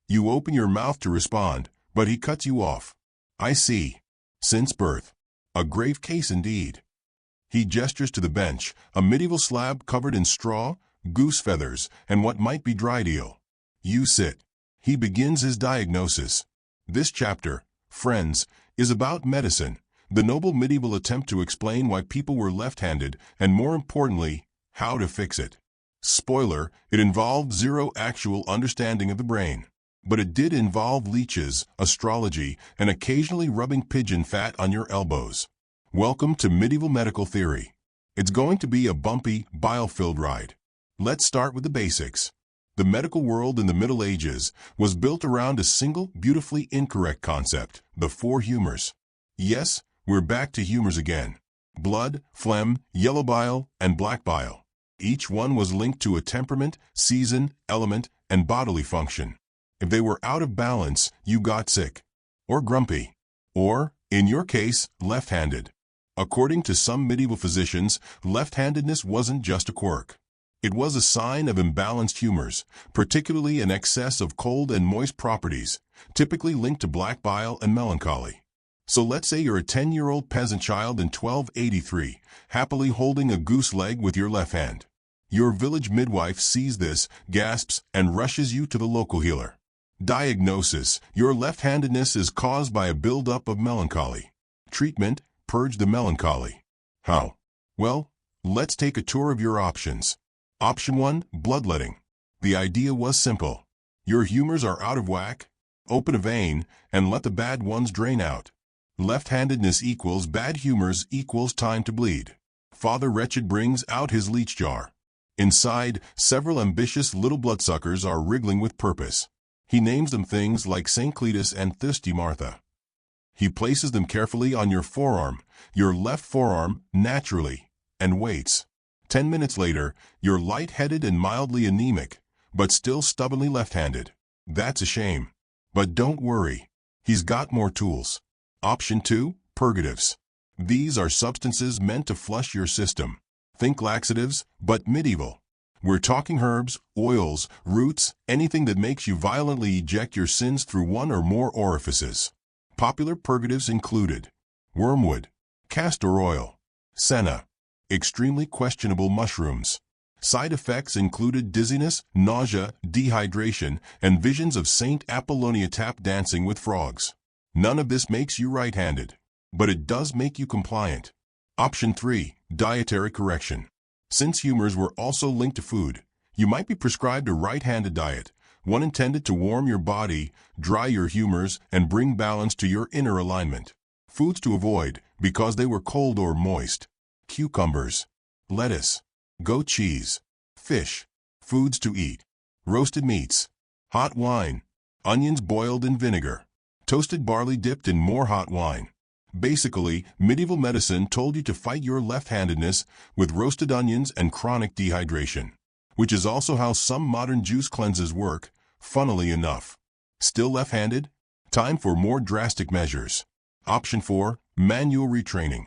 You open your mouth to respond, but he cuts you off. "I see. Since birth. A grave case indeed." He gestures to the bench, a medieval slab covered in straw, goose feathers, and what might be dried eel. You sit. He begins his diagnosis. This chapter, friends, is about medicine, the noble medieval attempt to explain why people were left-handed, and more importantly, how to fix it. Spoiler, it involved zero actual understanding of the brain. But it did involve leeches, astrology, and occasionally rubbing pigeon fat on your elbows. Welcome to Medieval Medical Theory. It's going to be a bumpy, bile-filled ride. Let's start with the basics. The medical world in the Middle Ages was built around a single, beautifully incorrect concept, the four humors. Yes, we're back to humors again. Blood, phlegm, yellow bile, and black bile. Each one was linked to a temperament, season, element, and bodily function. If they were out of balance, you got sick. Or grumpy. Or, in your case, left-handed. According to some medieval physicians, left-handedness wasn't just a quirk. It was a sign of imbalanced humors, particularly an excess of cold and moist properties, typically linked to black bile and melancholy. So let's say you're a 10-year-old peasant child in 1283, happily holding a goose leg with your left hand. Your village midwife sees this, gasps, and rushes you to the local healer. Diagnosis: your left-handedness is caused by a buildup of melancholy. Treatment: purge the melancholy. How? Well, let's take a tour of your options. Option 1, bloodletting. The idea was simple. Your humors are out of whack. Open a vein and let the bad ones drain out. Left-handedness equals bad humors equals time to bleed. Father Wretched brings out his leech jar. Inside, several ambitious little bloodsuckers are wriggling with purpose. He names them things like St. Cletus and Thirsty Martha. He places them carefully on your forearm, your left forearm, naturally, and waits. 10 minutes later, you're lightheaded and mildly anemic, but still stubbornly left-handed. That's a shame. But don't worry. He's got more tools. Option 2, purgatives. These are substances meant to flush your system. Think laxatives, but medieval. We're talking herbs, oils, roots, anything that makes you violently eject your sins through one or more orifices. Popular purgatives included wormwood, castor oil, senna, extremely questionable mushrooms. Side effects included dizziness, nausea, dehydration, and visions of Saint Apollonia tap dancing with frogs. None of this makes you right-handed, but it does make you compliant. Option 3, dietary correction. Since humors were also linked to food, you might be prescribed a right-handed diet, one intended to warm your body, dry your humors, and bring balance to your inner alignment. Foods to avoid, because they were cold or moist: cucumbers, lettuce, goat cheese, fish. Foods to eat: roasted meats, hot wine, onions boiled in vinegar, toasted barley dipped in more hot wine. Basically, medieval medicine told you to fight your left-handedness with roasted onions and chronic dehydration, which is also how some modern juice cleanses work, funnily enough. Still left-handed? Time for more drastic measures. Option 4, manual retraining.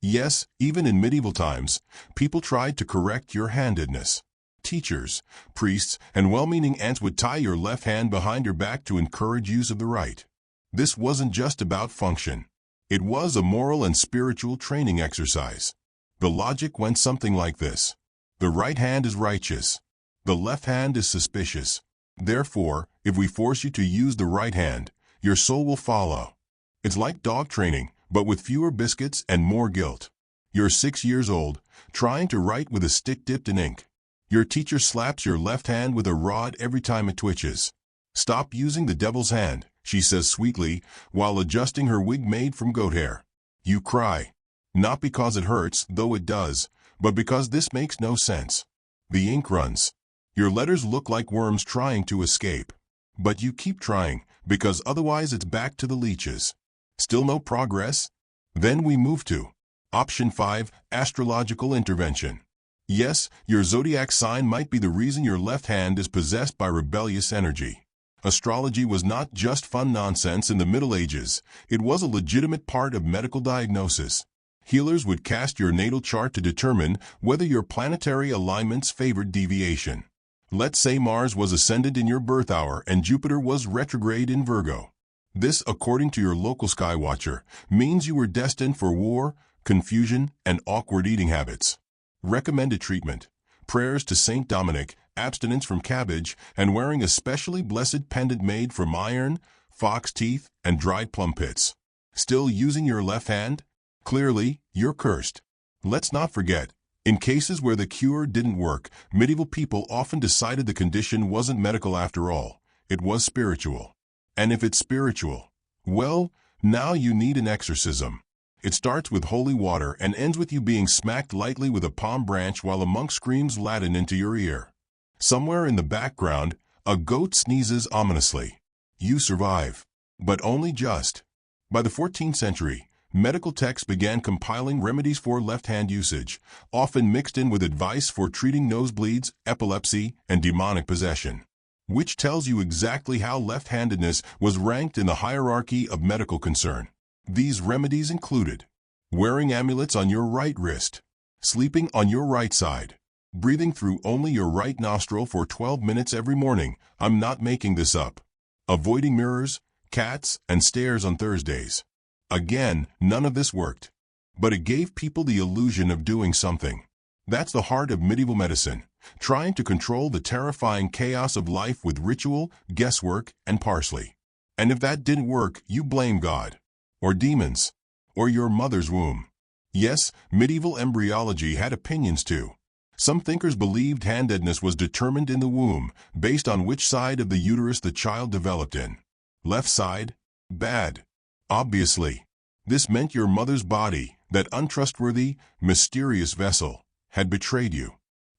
Yes, even in medieval times, people tried to correct your handedness. Teachers, priests, and well-meaning aunts would tie your left hand behind your back to encourage use of the right. This wasn't just about function. It was a moral and spiritual training exercise. The logic went something like this. The right hand is righteous. The left hand is suspicious. Therefore, if we force you to use the right hand, your soul will follow. It's like dog training, but with fewer biscuits and more guilt. You're 6 years old, trying to write with a stick dipped in ink. Your teacher slaps your left hand with a rod every time it twitches. "Stop using the devil's hand," she says sweetly, while adjusting her wig made from goat hair. You cry. Not because it hurts, though it does, but because this makes no sense. The ink runs. Your letters look like worms trying to escape. But you keep trying, because otherwise it's back to the leeches. Still no progress? Then we move to Option 5, Astrological Intervention. Yes, your zodiac sign might be the reason your left hand is possessed by rebellious energy. Astrology was not just fun nonsense in the Middle Ages. It was a legitimate part of medical diagnosis. Healers would cast your natal chart to determine whether your planetary alignments favored deviation. Let's say Mars was ascendant in your birth hour and Jupiter was retrograde in Virgo. This, according to your local sky watcher, means you were destined for war, confusion, and awkward eating habits. Recommended treatment: prayers to Saint Dominic, abstinence from cabbage, and wearing a specially blessed pendant made from iron, fox teeth, and dried plum pits. Still using your left hand? Clearly, you're cursed. Let's not forget, in cases where the cure didn't work, medieval people often decided the condition wasn't medical after all. It was spiritual. And if it's spiritual, well, now you need an exorcism. It starts with holy water and ends with you being smacked lightly with a palm branch while a monk screams Latin into your ear. Somewhere in the background, a goat sneezes ominously. You survive. But only just. By the 14th century, medical texts began compiling remedies for left-hand usage, often mixed in with advice for treating nosebleeds, epilepsy, and demonic possession. Which tells you exactly how left-handedness was ranked in the hierarchy of medical concern. These remedies included wearing amulets on your right wrist, sleeping on your right side, breathing through only your right nostril for 12 minutes every morning. I'm not making this up. Avoiding mirrors, cats, and stairs on Thursdays. Again, none of this worked. But it gave people the illusion of doing something. That's the heart of medieval medicine, trying to control the terrifying chaos of life with ritual, guesswork, and parsley. And if that didn't work, you blame God. Or demons. Or your mother's womb. Yes, medieval embryology had opinions too. Some thinkers believed handedness was determined in the womb, based on which side of the uterus the child developed in. Left side? Bad. Obviously. This meant your mother's body, that untrustworthy, mysterious vessel, had betrayed you.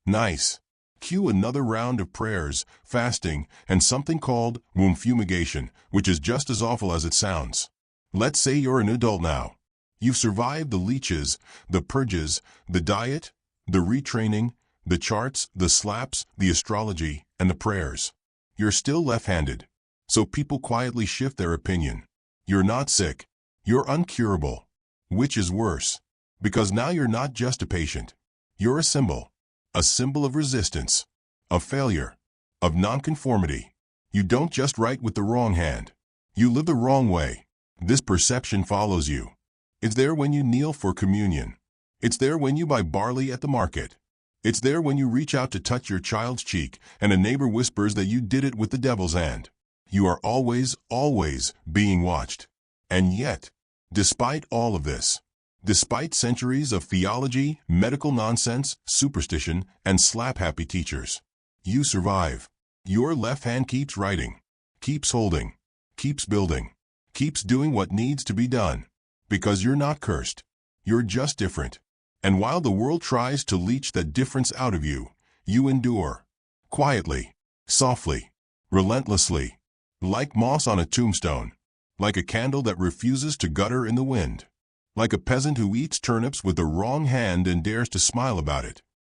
Nice. Cue another round of prayers, fasting, and something called womb fumigation, which is just as awful as it sounds. Let's say you're an adult now. You've survived the leeches, the purges, the diet, the retraining, the charts, the slaps, the astrology, and the prayers. You're still left-handed. So people quietly shift their opinion. You're not sick. You're uncurable. Which is worse? Because now you're not just a patient. You're a symbol. A symbol of resistance. Of failure. Of nonconformity. You don't just write with the wrong hand. You live the wrong way. This perception follows you. It's there when you kneel for communion. It's there when you buy barley at the market. It's there when you reach out to touch your child's cheek and a neighbor whispers that you did it with the devil's hand. You are always, always being watched. And yet, despite all of this, despite centuries of theology, medical nonsense, superstition, and slap-happy teachers, you survive. Your left hand keeps writing, keeps holding, keeps building, keeps doing what needs to be done. Because you're not cursed. You're just different. And while the world tries to leech that difference out of you, you endure. Quietly, softly, relentlessly. Like moss on a tombstone. Like a candle that refuses to gutter in the wind. Like a peasant who eats turnips with the wrong hand and dares to smile about it.